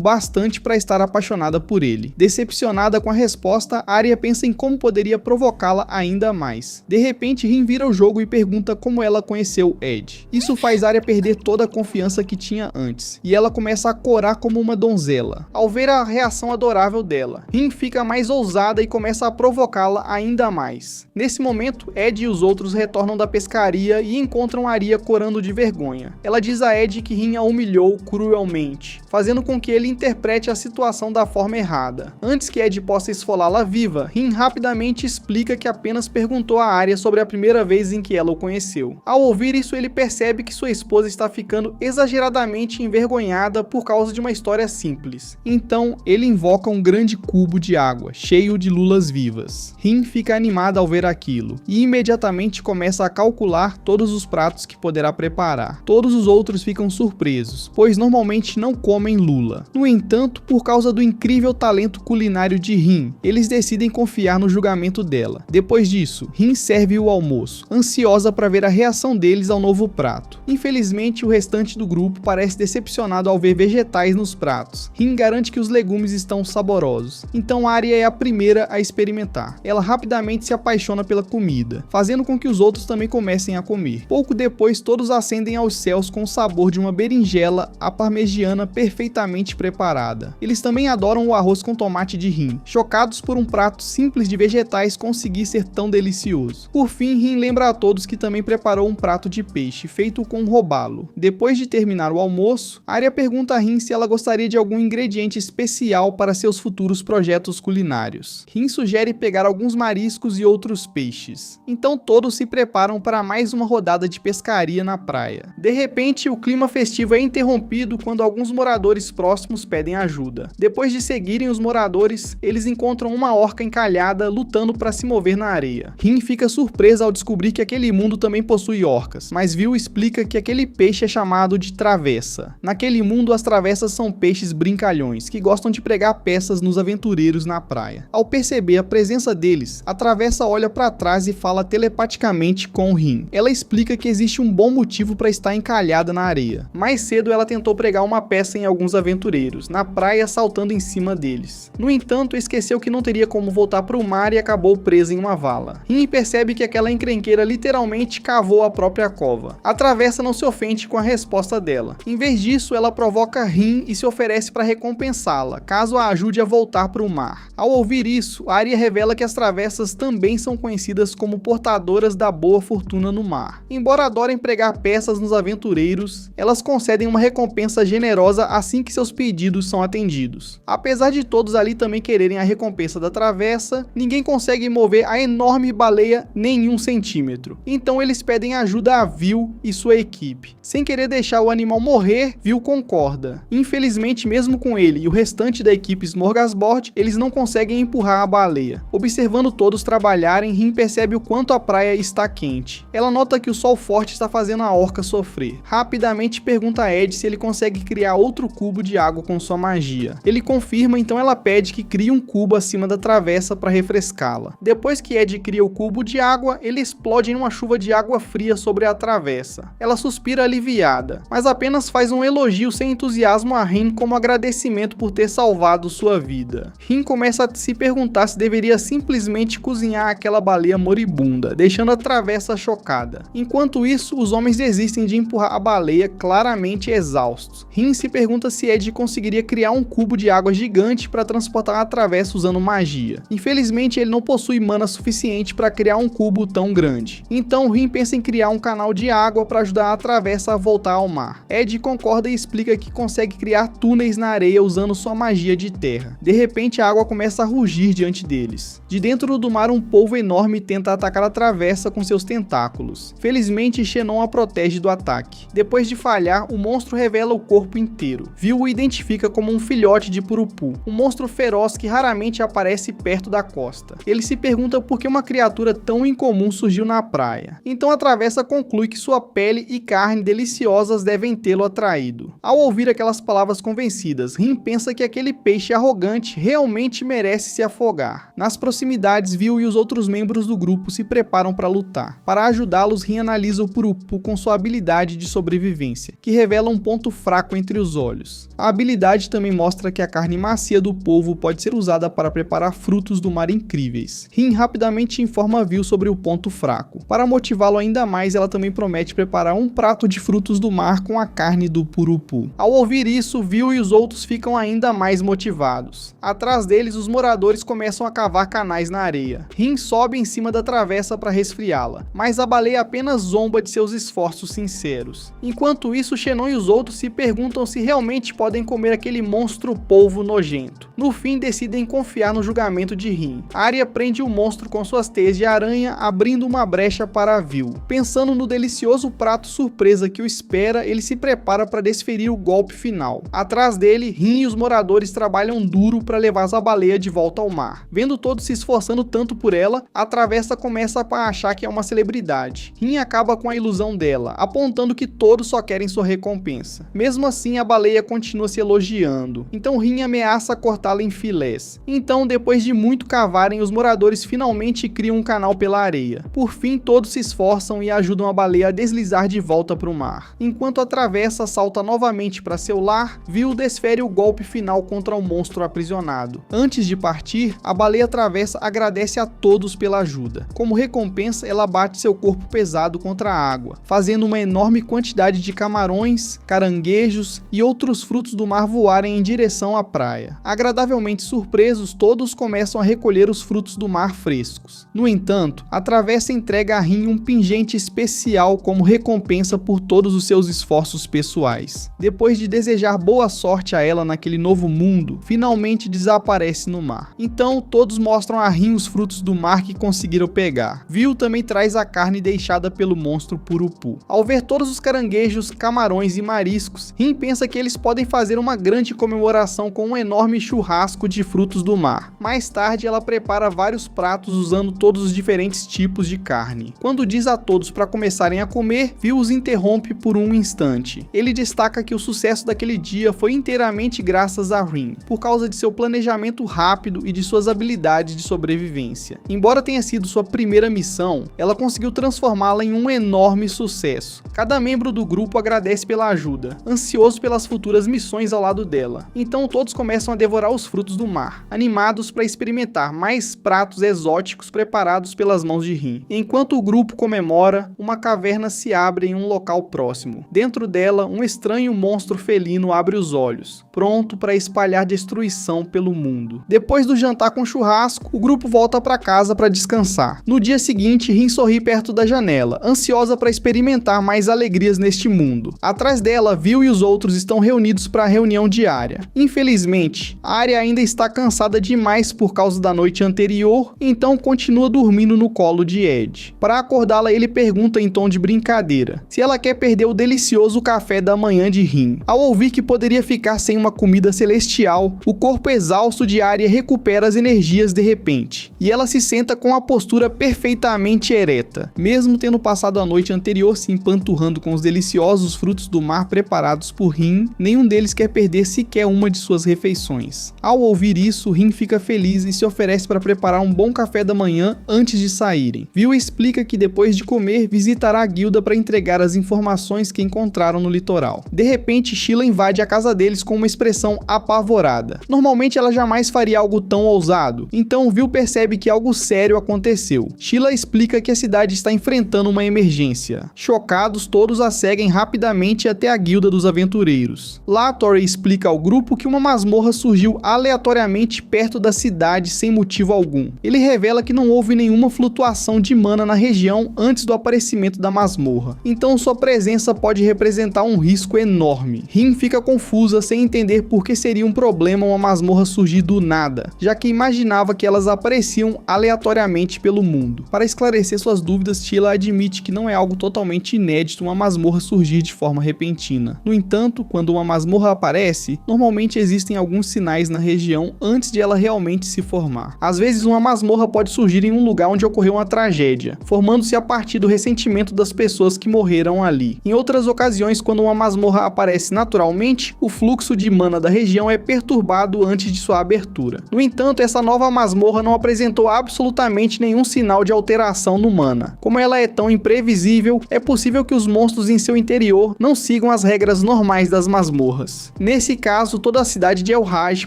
bastante para estar apaixonada por ele. Decepcionada com a resposta, Arya pensa em como poderia provocá-la ainda mais. De repente, Rin vira o jogo e pergunta como ela conheceu Ed. Isso faz Arya perder toda a confiança que tinha antes, e ela começa a corar como uma donzela. Ao ver a reação adorável dela, Rin fica mais ousada e começa a provocá-la ainda mais. Nesse momento, Ed e os outros retornam da pescaria e encontram Arya corando de vergonha. Ela diz a Ed que Rin a humilhou cruelmente, fazendo com que ele interprete a situação da forma errada. Antes que Ed possa esfolá-la viva, Rin rapidamente explica que apenas perguntou a Arya sobre a primeira vez em que ela o conheceu. Ao ouvir isso, ele percebe que sua esposa está ficando exageradamente envergonhada por causa de uma história simples. Então, ele invoca um grande cubo de água, cheio de lulas vivas. Rin fica animada ao ver aquilo, e imediatamente começa a calcular todos os pratos que poderá preparar. Todos os outros ficam surpresos, pois normalmente não comem lula. No entanto, por causa do incrível talento culinário de Rin, eles decidem confiar no julgamento dela. Depois disso, Rin serve o almoço, ansiosa para ver a reação deles ao novo prato. Infelizmente, o restante do grupo parece decepcionado ao ver vegetais nos pratos. Rin garante que os legumes estão saborosos, então Arya é a primeira a experimentar. Ela rapidamente se apaixona pela comida, fazendo com que os outros também comecem a comer. Pouco depois, todos ascendem aos céus com o sabor de uma berinjela à parmegiana perfeitamente preparada. Eles também adoram o arroz com tomate de Rin, chocados por um prato simples de vegetais conseguir ser tão delicioso. Por fim, Rin lembra a todos que também preparou um prato de peixe feito com robalo. Depois de terminar o almoço, Arya pergunta a Rin se ela gostaria de algum ingrediente especial para seus futuros projetos culinários. Rin sugere pegar alguns mariscos e outros peixes. Então todos se preparam para mais uma rodada de pescaria na praia. De repente, o clima festivo é interrompido quando alguns moradores próximos pedem ajuda. Depois de seguirem os moradores, eles encontram uma orca encalhada lutando para se mover na areia. Rin fica surpresa ao descobrir que aquele mundo também possui orcas, mas Vil explica que aquele peixe é chamado de travessa. Naquele mundo, as travessas são peixes brincalhões que gostam de pregar peças nos aventureiros na praia. Ao perceber a presença deles, a travessa olha para trás e fala telepaticamente com Rin. Ela explica que existe um bom motivo para estar encalhada na areia. Mais cedo, ela tentou pregar uma peça em alguns aventureiros, na praia, saltando em cima deles. No entanto, esqueceu que não teria como voltar para o mar e acabou presa em uma vala. Rin percebe que aquela encrenqueira literalmente cavou a própria cova. A travessa não se ofende com a resposta dela. Em vez disso, ela provoca Rin e se oferece para recompensá-la, caso a ajude a voltar para o mar. Ao ouvir isso, Arya revela que as travessas também são conhecidas como portadoras da boa fortuna no mar. Embora adorem pregar peças nos aventureiros, elas concedem uma recompensa generosa assim que seus pedidos são atendidos. Apesar de todos ali também quererem a recompensa da travessa, ninguém consegue mover a enorme baleia nem 1 centímetro. Então eles pedem ajuda a Vil e sua equipe. Sem querer deixar o animal morrer, Vil concorda. Infelizmente, mesmo com ele e o restante da equipe Smorgasbord, eles não conseguem empurrar a baleia. Observando todos trabalharem, Rin percebe o quanto a praia está quente. Ela nota que o sol forte está fazendo a orca sofrer. Rapidamente pergunta a Ed se ele consegue criar outro cubo de água com sua magia. Ele confirma, então ela pede que crie um cubo acima da travessa para refrescá-la. Depois que Ed cria o cubo de água, ele explode em uma chuva de água fria sobre a travessa. Ela suspira aliviada, mas apenas faz um elogio sem entusiasmo a Rin como agradecimento por ter salvado sua vida. Rin começa a se perguntar se deveria simplesmente cozinhar aquela baleia moribunda, deixando a travessa chocada. Enquanto isso, os homens desistem de empurrar a baleia, claramente exaustos. Rin se pergunta se Ed conseguiria criar um cubo de água gigante para transportar a travessa usando magia. Infelizmente, ele não possui mana suficiente suficiente para criar um cubo tão grande. Então Rin pensa em criar um canal de água para ajudar a Travessa a voltar ao mar. Ed concorda e explica que consegue criar túneis na areia usando sua magia de terra. De repente a água começa a rugir diante deles. De dentro do mar um polvo enorme tenta atacar a Travessa com seus tentáculos. Felizmente Xenon a protege do ataque. Depois de falhar, o monstro revela o corpo inteiro. Vil o identifica como um filhote de Purupu, um monstro feroz que raramente aparece perto da costa. Ele se pergunta por que uma criatura tão incomum surgiu na praia. Então a Travessa conclui que sua pele e carne deliciosas devem tê-lo atraído. Ao ouvir aquelas palavras convencidas, Rin pensa que aquele peixe arrogante realmente merece se afogar. Nas proximidades, Vil e os outros membros do grupo se preparam para lutar. Para ajudá-los, Rin analisa o Purupu com sua habilidade de sobrevivência, que revela um ponto fraco entre os olhos. A habilidade também mostra que a carne macia do polvo pode ser usada para preparar frutos do mar incríveis. Rin rapidamente informa Vil sobre o ponto fraco. Para motivá-lo ainda mais, ela também promete preparar um prato de frutos do mar com a carne do Purupu. Ao ouvir isso, Vil e os outros ficam ainda mais motivados. Atrás deles, os moradores começam a cavar canais na areia. Rin sobe em cima da Travessa para resfriá-la, mas a baleia apenas zomba de seus esforços sinceros. Enquanto isso, Xenon e os outros se perguntam se realmente podem comer aquele monstro polvo nojento. No fim, decidem confiar no julgamento de Rin. Arya prende o monstro com suas teias de aranha, abrindo uma brecha para Vil. Pensando no delicioso prato surpresa que o espera, ele se prepara para desferir o golpe final. Atrás dele, Rin e os moradores trabalham duro para levar a baleia de volta ao mar. Vendo todos se esforçando tanto por ela, a Travessa começa a achar que é uma celebridade. Rin acaba com a ilusão dela, apontando que todos só querem sua recompensa. Mesmo assim, a baleia continua se elogiando. Então Rin ameaça cortá-la em filés. Então, depois de muito cavarem, os moradores finalmente criam um canal pela areia. Por fim, todos se esforçam e ajudam a baleia a deslizar de volta para o mar. Enquanto a Travessa salta novamente para seu lar, Vil desfere o golpe final contra o monstro aprisionado. Antes de partir, a baleia Travessa agradece a todos pela ajuda. Como recompensa, ela bate seu corpo pesado contra a água, fazendo uma enorme quantidade de camarões, caranguejos e outros frutos do mar voarem em direção à praia. Agradavelmente surpresos, todos começam a recolher os frutos do mar frescos. No entanto, a Travessa entrega a Rin um pingente especial como recompensa por todos os seus esforços pessoais. Depois de desejar boa sorte a ela naquele novo mundo, finalmente desaparece no mar. Então, todos mostram a Rin os frutos do mar que conseguiram pegar. Vil também traz a carne deixada pelo monstro Purupu. Ao ver todos os caranguejos, camarões e mariscos, Rin pensa que eles podem fazer uma grande comemoração com um enorme churrasco de frutos do mar. Mais tarde, ela prepara vários pratos usando todos os diferentes tipos de carne. Quando diz a todos para começarem a comer, Vil os interrompe por um instante. Ele destaca que o sucesso daquele dia foi inteiramente graças a Rin, por causa de seu planejamento rápido e de suas habilidades de sobrevivência. Embora tenha sido sua primeira missão, ela conseguiu transformá-la em um enorme sucesso. Cada membro do grupo agradece pela ajuda, ansioso pelas futuras missões ao lado dela. Então todos começam a devorar os frutos do mar, animados para experimentar mais pratos exóticos preparados pelas mãos de Rin. Enquanto o grupo comemora, uma caverna se abre em um local próximo. Dentro dela, um estranho monstro felino abre os olhos, pronto para espalhar destruição pelo mundo. Depois do jantar com churrasco, o grupo volta para casa para descansar. No dia seguinte, Rin sorri perto da janela, ansiosa para experimentar mais alegrias neste mundo. Atrás dela, Vil e os outros estão reunidos para a reunião diária. Infelizmente, Arya ainda está cansada demais por causa da noite anterior, então continua dormindo no colo de Ed. Para acordá-la, ele pergunta em tom de brincadeira se ela quer perder o delicioso café da manhã de Rin. Ao ouvir que poderia ficar sem uma comida celestial, o corpo exausto de Arya recupera as energias de repente, e ela se senta com a postura perfeitamente ereta. Mesmo tendo passado a noite anterior se empanturrando com os deliciosos frutos do mar preparados por Rin, nenhum deles quer perder sequer uma de suas refeições. Ao ouvir isso, Rin fica feliz e se oferece para preparar um bom café da manhã antes de saírem. Vil explica que depois de comer, visitará a guilda para entregar as informações que encontraram no litoral. De repente, Sheila invade a casa deles com uma expressão apavorada. Normalmente ela jamais faria algo tão ousado, então Vil percebe que algo sério aconteceu. Sheila explica que a cidade está enfrentando uma emergência. Chocados, todos a seguem rapidamente até a guilda dos aventureiros. Lá, Tori explica ao grupo que uma masmorra surgiu aleatoriamente perto da cidade sem motivo algum. Ele revela que não não houve nenhuma flutuação de mana na região antes do aparecimento da masmorra, então sua presença pode representar um risco enorme. Rin fica confusa sem entender por que seria um problema uma masmorra surgir do nada, já que imaginava que elas apareciam aleatoriamente pelo mundo. Para esclarecer suas dúvidas, Sheila admite que não é algo totalmente inédito uma masmorra surgir de forma repentina. No entanto, quando uma masmorra aparece, normalmente existem alguns sinais na região antes de ela realmente se formar. Às vezes uma masmorra pode surgir em um lugar onde ocorreu uma tragédia, formando-se a partir do ressentimento das pessoas que morreram ali. Em outras ocasiões, quando uma masmorra aparece naturalmente, o fluxo de mana da região é perturbado antes de sua abertura. No entanto, essa nova masmorra não apresentou absolutamente nenhum sinal de alteração no mana. Como ela é tão imprevisível, é possível que os monstros em seu interior não sigam as regras normais das masmorras. Nesse caso, toda a cidade de El-Haj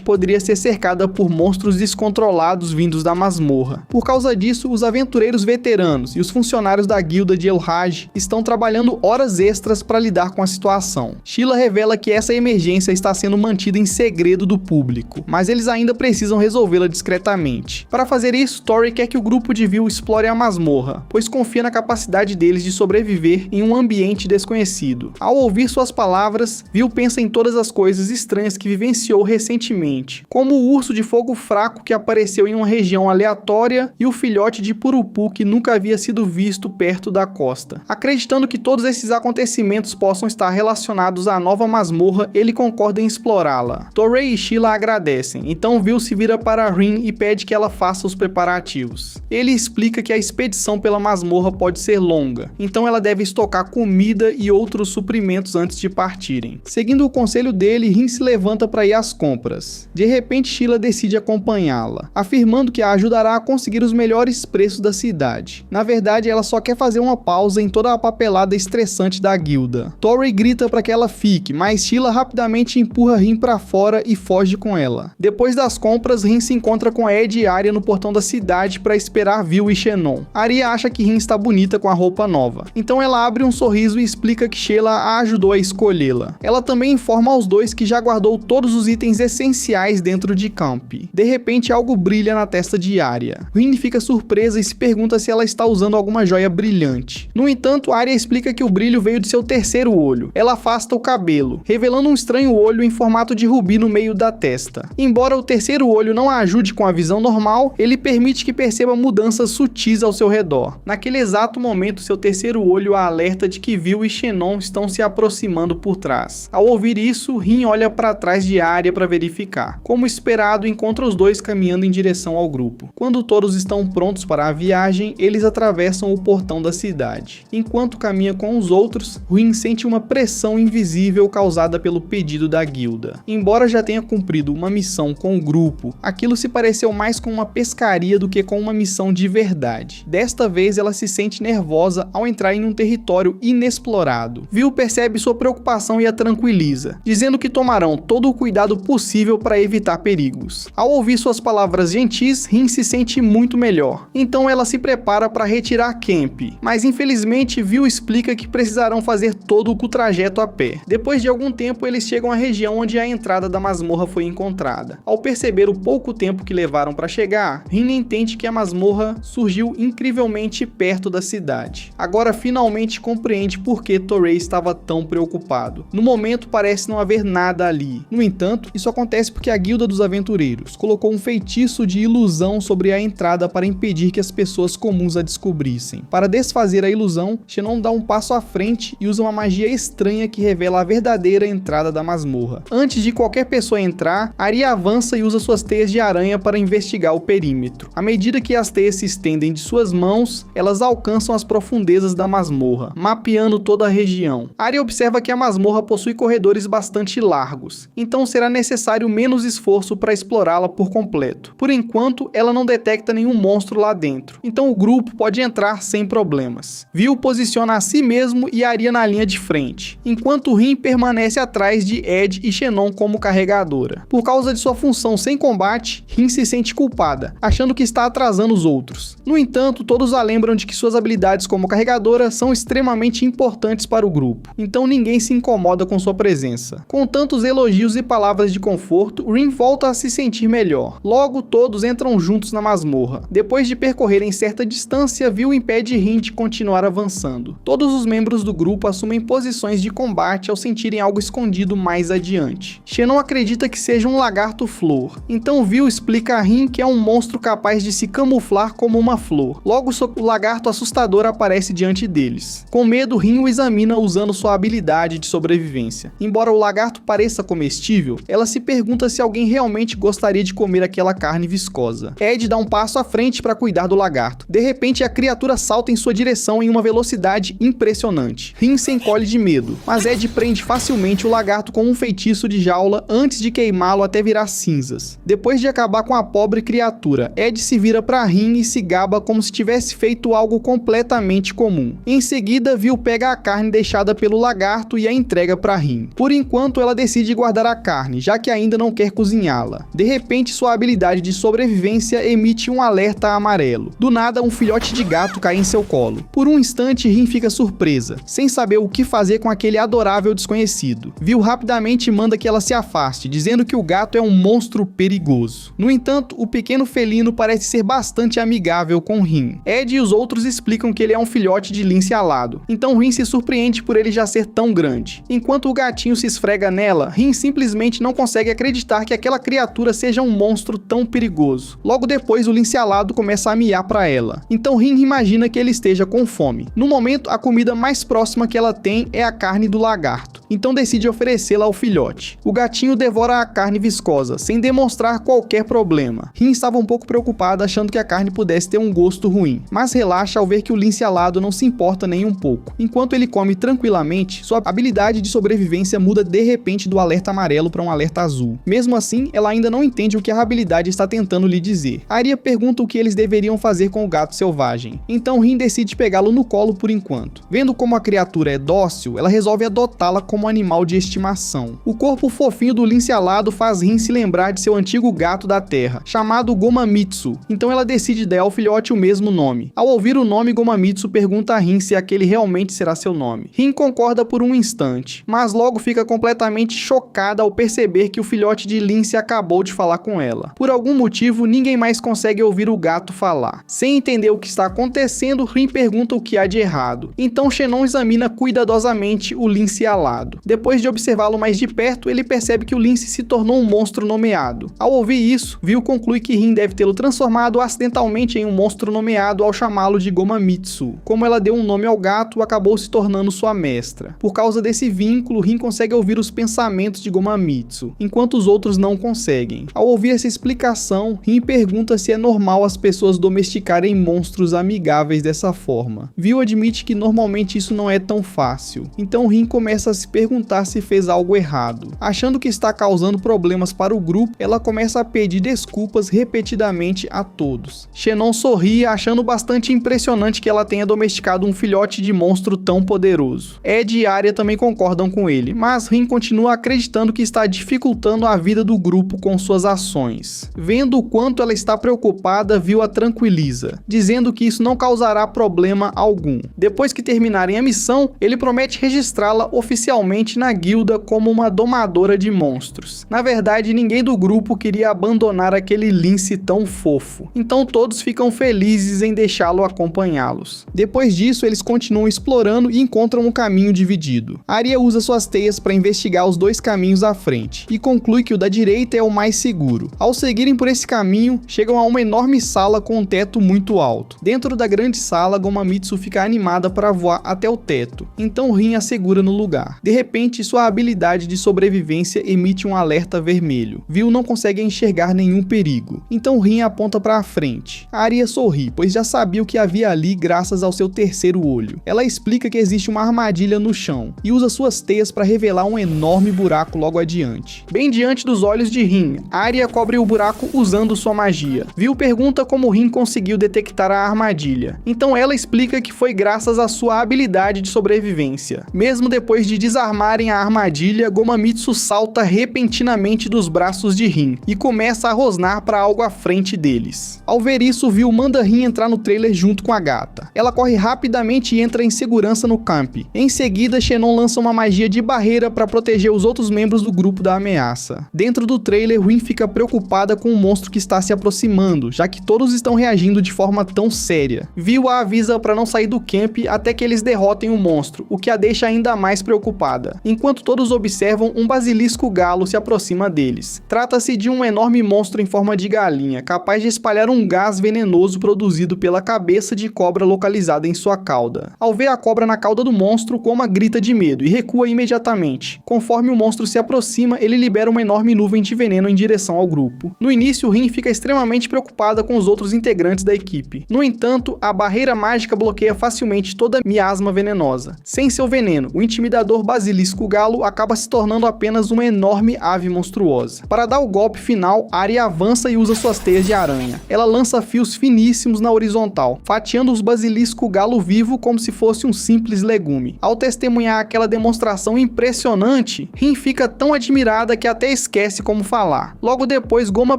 poderia ser cercada por monstros descontrolados vindos da masmorra. Por causa disso, os aventureiros veteranos e os funcionários da guilda de El-Haj estão trabalhando horas extras para lidar com a situação. Sheila revela que essa emergência está sendo mantida em segredo do público, mas eles ainda precisam resolvê-la discretamente. Para fazer isso, Tori quer que o grupo de Vil explore a masmorra, pois confia na capacidade deles de sobreviver em um ambiente desconhecido. Ao ouvir suas palavras, Vil pensa em todas as coisas estranhas que vivenciou recentemente, como o urso de fogo fraco que apareceu em uma região aleatória e o filhote de Purupu que nunca havia sido visto perto da costa. Acreditando que todos esses acontecimentos possam estar relacionados à nova masmorra, ele concorda em explorá-la. Torrey e Sheila agradecem, então Vil se vira para Rin e pede que ela faça os preparativos. Ele explica que a expedição pela masmorra pode ser longa, então ela deve estocar comida e outros suprimentos antes de partirem. Seguindo o conselho dele, Rin se levanta para ir às compras. De repente, Sheila decide acompanhá-la, afirmando que a ajudará a conseguir os melhores preços da cidade. Na verdade, ela só quer fazer uma pausa em toda a papelada estressante da guilda. Tori grita para que ela fique, mas Sheila rapidamente empurra Rin para fora e foge com ela. Depois das compras, Rin se encontra com Ed e Arya no portão da cidade para esperar Vil e Xenon. Arya acha que Rin está bonita com a roupa nova, então ela abre um sorriso e explica que Sheila a ajudou a escolhê-la. Ela também informa aos dois que já guardou todos os itens essenciais dentro de Camp. De repente, algo brilha na testa de Arya. Rin fica surpresa e se pergunta se ela está usando alguma joia brilhante. No entanto, Arya explica que o brilho veio de seu terceiro olho. Ela afasta o cabelo, revelando um estranho olho em formato de rubi no meio da testa. Embora o terceiro olho não a ajude com a visão normal, ele permite que perceba mudanças sutis ao seu redor. Naquele exato momento, seu terceiro olho a alerta de que Vil e Xenon estão se aproximando por trás. Ao ouvir isso, Rin olha para trás de Arya para verificar. Como esperado, encontra os dois caminhando em direção ao grupo. Quando todos estão prontos para a viagem, eles atravessam o portão da cidade. Enquanto caminha com os outros, Rin sente uma pressão invisível causada pelo pedido da guilda. Embora já tenha cumprido uma missão com o grupo, aquilo se pareceu mais com uma pescaria do que com uma missão de verdade. Desta vez, ela se sente nervosa ao entrar em um território inexplorado. Vil percebe sua preocupação e a tranquiliza, dizendo que tomarão todo o cuidado possível para evitar perigos. Ao ouvir suas palavras gentis, Rin se sente muito melhor. Então ela se prepara para retirar Camp, mas infelizmente Vil explica que precisarão fazer todo o trajeto a pé. Depois de algum tempo, eles chegam à região onde a entrada da masmorra foi encontrada. Ao perceber o pouco tempo que levaram para chegar, Rin entende que a masmorra surgiu incrivelmente perto da cidade. Agora finalmente compreende por que Torrey estava tão preocupado. No momento parece não haver nada ali. No entanto, isso acontece porque a Guilda dos Aventureiros colocou um feitiço de ilusão sobre a entrada para impedir que as pessoas comuns a descobrissem. Para desfazer a ilusão, Xenon dá um passo à frente e usa uma magia estranha que revela a verdadeira entrada da masmorra. Antes de qualquer pessoa entrar, Arya avança e usa suas teias de aranha para investigar o perímetro. À medida que as teias se estendem de suas mãos, elas alcançam as profundezas da masmorra, mapeando toda a região. Arya observa que a masmorra possui corredores bastante largos, então será necessário menos esforço para explorá-la por completo. Por enquanto, ela não detecta nenhum monstro lá dentro, então o grupo pode entrar sem problemas. Vil posiciona a si mesmo e Arya na linha de frente, enquanto Rin permanece atrás de Ed e Xenon como carregadora. Por causa de sua função sem combate, Rin se sente culpada, achando que está atrasando os outros. No entanto, todos a lembram de que suas habilidades como carregadora são extremamente importantes para o grupo, então ninguém se incomoda com sua presença. Com tantos elogios e palavras de conforto, Rin volta a se sentir melhor. Logo, todos entram juntos na masmorra. nela. Depois de percorrerem certa distância, Vil impede Rin de continuar avançando. Todos os membros do grupo assumem posições de combate ao sentirem algo escondido mais adiante. Xenon acredita que seja um lagarto-flor, então Vil explica a Rin que é um monstro capaz de se camuflar como uma flor. Logo, o lagarto assustador aparece diante deles. Com medo, Rin o examina usando sua habilidade de sobrevivência. Embora o lagarto pareça comestível, ela se pergunta se alguém realmente gostaria de comer aquela carne viscosa. Ed dá um passo à frente para cuidar do lagarto. De repente, a criatura salta em sua direção em uma velocidade impressionante. Rin se encolhe de medo, mas Ed prende facilmente o lagarto com um feitiço de jaula antes de queimá-lo até virar cinzas. Depois de acabar com a pobre criatura, Ed se vira para Rin e se gaba como se tivesse feito algo completamente comum. Em seguida, Vil pega a carne deixada pelo lagarto e a entrega para Rin. Por enquanto, ela decide guardar a carne, já que ainda não quer cozinhá-la. De repente, sua habilidade de sobrevivência emite um alerta amarelo. Do nada, um filhote de gato cai em seu colo. Por um instante, Rin fica surpresa, sem saber o que fazer com aquele adorável desconhecido. Vil rapidamente manda que ela se afaste, dizendo que o gato é um monstro perigoso. No entanto, o pequeno felino parece ser bastante amigável com Rin. Ed e os outros explicam que ele é um filhote de lince alado, então Rin se surpreende por ele já ser tão grande. Enquanto o gatinho se esfrega nela, Rin simplesmente não consegue acreditar que aquela criatura seja um monstro tão perigoso. Logo depois, o lince alado começa a miar para ela, então Rin imagina que ele esteja com fome. No momento, a comida mais próxima que ela tem é a carne do lagarto, então decide oferecê-la ao filhote. O gatinho devora a carne viscosa, sem demonstrar qualquer problema. Rin estava um pouco preocupada, achando que a carne pudesse ter um gosto ruim, mas relaxa ao ver que o lince alado não se importa nem um pouco. Enquanto ele come tranquilamente, sua habilidade de sobrevivência muda de repente do alerta amarelo para um alerta azul. Mesmo assim, ela ainda não entende o que a habilidade está tentando lhe dizer. Arya pergunta o que eles deveriam fazer com o gato selvagem, então Rin decide pegá-lo no colo por enquanto. Vendo como a criatura é dócil, ela resolve adotá-la como animal de estimação. O corpo fofinho do lince alado faz Rin se lembrar de seu antigo gato da terra, chamado Gomamitsu, então ela decide dar ao filhote o mesmo nome. Ao ouvir o nome, Gomamitsu pergunta a Rin se aquele realmente será seu nome. Rin concorda por um instante, mas logo fica completamente chocada ao perceber que o filhote de lince acabou de falar com ela. Por algum motivo, ninguém mais consegue ouvir o gato falar. Sem entender o que está acontecendo, Rin pergunta o que há de errado. Então Xenon examina cuidadosamente o lince alado. Depois de observá-lo mais de perto, ele percebe que o lince se tornou um monstro nomeado. Ao ouvir isso, Vil conclui que Rin deve tê-lo transformado acidentalmente em um monstro nomeado ao chamá-lo de Gomamitsu. Como ela deu um nome ao gato, acabou se tornando sua mestra. Por causa desse vínculo, Rin consegue ouvir os pensamentos de Gomamitsu, enquanto os outros não conseguem. Ao ouvir essa explicação, Rin pergunta se é normal as pessoas domesticarem monstros amigáveis dessa forma. Vil admite que normalmente isso não é tão fácil, então Rin começa a se perguntar se fez algo errado. Achando que está causando problemas para o grupo, ela começa a pedir desculpas repetidamente a todos. Xenon sorri, achando bastante impressionante que ela tenha domesticado um filhote de monstro tão poderoso. Ed e Arya também concordam com ele, mas Rin continua acreditando que está dificultando a vida do grupo com suas ações. Vendo o quanto ela está preocupada, Vil a tranquiliza, dizendo que isso não causará problema algum. Depois que terminarem a missão, ele promete registrá-la oficialmente na guilda como uma domadora de monstros. Na verdade, ninguém do grupo queria abandonar aquele lince tão fofo, então todos ficam felizes em deixá-lo acompanhá-los. Depois disso, eles continuam explorando e encontram um caminho dividido. Arya usa suas teias para investigar os dois caminhos à frente e conclui que o da direita é o mais seguro. Ao seguirem por esse caminho, chegam a uma enorme sala com um teto muito alto. Dentro da grande sala, Gomamitsu fica animada para voar até o teto, então Rin a segura no lugar. De repente, sua habilidade de sobrevivência emite um alerta vermelho. Vil não consegue enxergar nenhum perigo, então Rin aponta para a frente. Arya sorri, pois já sabia o que havia ali graças ao seu terceiro olho. Ela explica que existe uma armadilha no chão e usa suas teias para revelar um enorme buraco logo adiante. Bem diante dos olhos de Rin, Arya cobre o buraco usando sua magia. Vil pergunta como Rin conseguiu detectar a armadilha, então ela explica que foi graças à sua habilidade de sobrevivência. Mesmo depois de desafios desarmarem a armadilha, Gomamitsu salta repentinamente dos braços de Rin e começa a rosnar para algo à frente deles. Ao ver isso, Viu manda Rin entrar no trailer junto com a gata. Ela corre rapidamente e entra em segurança no camp. Em seguida, Xenon lança uma magia de barreira para proteger os outros membros do grupo da ameaça. Dentro do trailer, Rin fica preocupada com o monstro que está se aproximando, já que todos estão reagindo de forma tão séria. Viu a avisa para não sair do camp até que eles derrotem o monstro, o que a deixa ainda mais preocupada. Enquanto todos observam, um basilisco galo se aproxima deles. Trata-se de um enorme monstro em forma de galinha, capaz de espalhar um gás venenoso produzido pela cabeça de cobra localizada em sua cauda. Ao ver a cobra na cauda do monstro, Goma grita de medo e recua imediatamente. Conforme o monstro se aproxima, ele libera uma enorme nuvem de veneno em direção ao grupo. No início, Rin fica extremamente preocupada com os outros integrantes da equipe. No entanto, a barreira mágica bloqueia facilmente toda miasma venenosa. Sem seu veneno, o intimidador basilisco galo acaba se tornando apenas uma enorme ave monstruosa. Para dar o golpe final, Arya avança e usa suas teias de aranha. Ela lança fios finíssimos na horizontal, fatiando os basilisco galo vivo como se fosse um simples legume. Ao testemunhar aquela demonstração impressionante, Rin fica tão admirada que até esquece como falar. Logo depois, Goma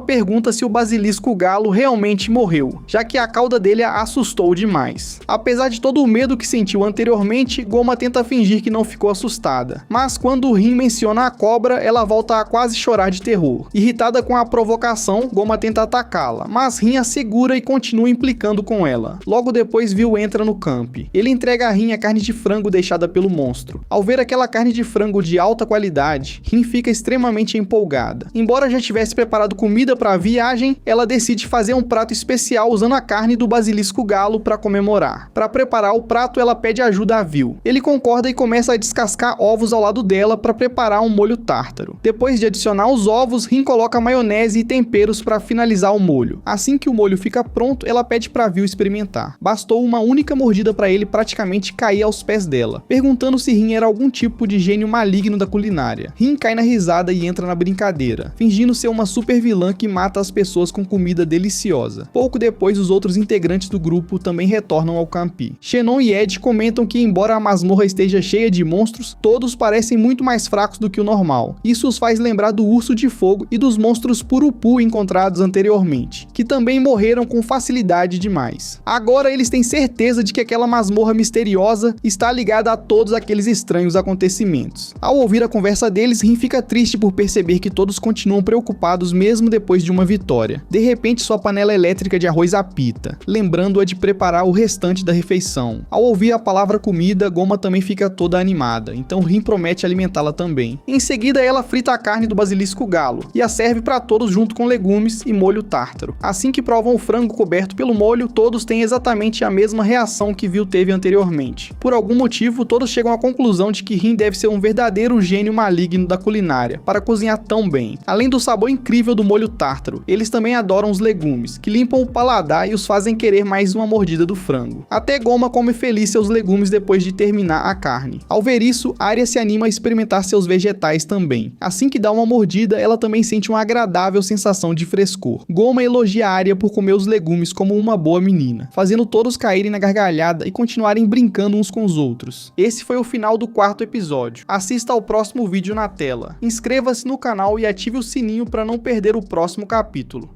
pergunta se o basilisco galo realmente morreu, já que a cauda dele a assustou demais. Apesar de todo o medo que sentiu anteriormente, Goma tenta fingir que não ficou assustada. Mas quando Rin menciona a cobra, ela volta a quase chorar de terror. Irritada com a provocação, Goma tenta atacá-la, mas Rin a segura e continua implicando com ela. Logo depois, Viu entra no camp. Ele entrega a Rin a carne de frango deixada pelo monstro. Ao ver aquela carne de frango de alta qualidade, Rin fica extremamente empolgada. Embora já tivesse preparado comida para a viagem, ela decide fazer um prato especial usando a carne do basilisco galo para comemorar. Para preparar o prato, ela pede ajuda a Viu. Ele concorda e começa a descascar ovos ao lado dela para preparar um molho tártaro. Depois de adicionar os ovos, Rin coloca maionese e temperos para finalizar o molho. Assim que o molho fica pronto, ela pede para Viu experimentar. Bastou uma única mordida para ele praticamente cair aos pés dela, perguntando se Rin era algum tipo de gênio maligno da culinária. Rin cai na risada e entra na brincadeira, fingindo ser uma super vilã que mata as pessoas com comida deliciosa. Pouco depois, os outros integrantes do grupo também retornam ao campi. Xenon e Ed comentam que, embora a masmorra esteja cheia de monstros, todos parecem muito mais fracos do que o normal. Isso os faz lembrar do urso de fogo e dos monstros Purupu encontrados anteriormente, que também morreram com facilidade demais. Agora eles têm certeza de que aquela masmorra misteriosa está ligada a todos aqueles estranhos acontecimentos. Ao ouvir a conversa deles, Rin fica triste por perceber que todos continuam preocupados mesmo depois de uma vitória. De repente, sua panela elétrica de arroz apita, lembrando-a de preparar o restante da refeição. Ao ouvir a palavra comida, Goma também fica toda animada, então Rin promete alimentá-la também. Em seguida, ela frita a carne do basilisco galo e a serve para todos junto com legumes e molho tártaro. Assim que provam o frango coberto pelo molho, todos têm exatamente a mesma reação que Viu teve anteriormente. Por algum motivo, todos chegam à conclusão de que Rin deve ser um verdadeiro gênio maligno da culinária, para cozinhar tão bem. Além do sabor incrível do molho tártaro, eles também adoram os legumes, que limpam o paladar e os fazem querer mais uma mordida do frango. Até Goma come feliz seus legumes depois de terminar a carne. Ao ver isso, Arya se anima a experimentar seus vegetais também. Assim que dá uma mordida, ela também sente uma agradável sensação de frescor. Goma elogia Arya por comer os legumes como uma boa menina, fazendo todos caírem na gargalhada e continuarem brincando uns com os outros. Esse foi o final do quarto episódio. Assista ao próximo vídeo na tela. Inscreva-se no canal e ative o sininho para não perder o próximo capítulo.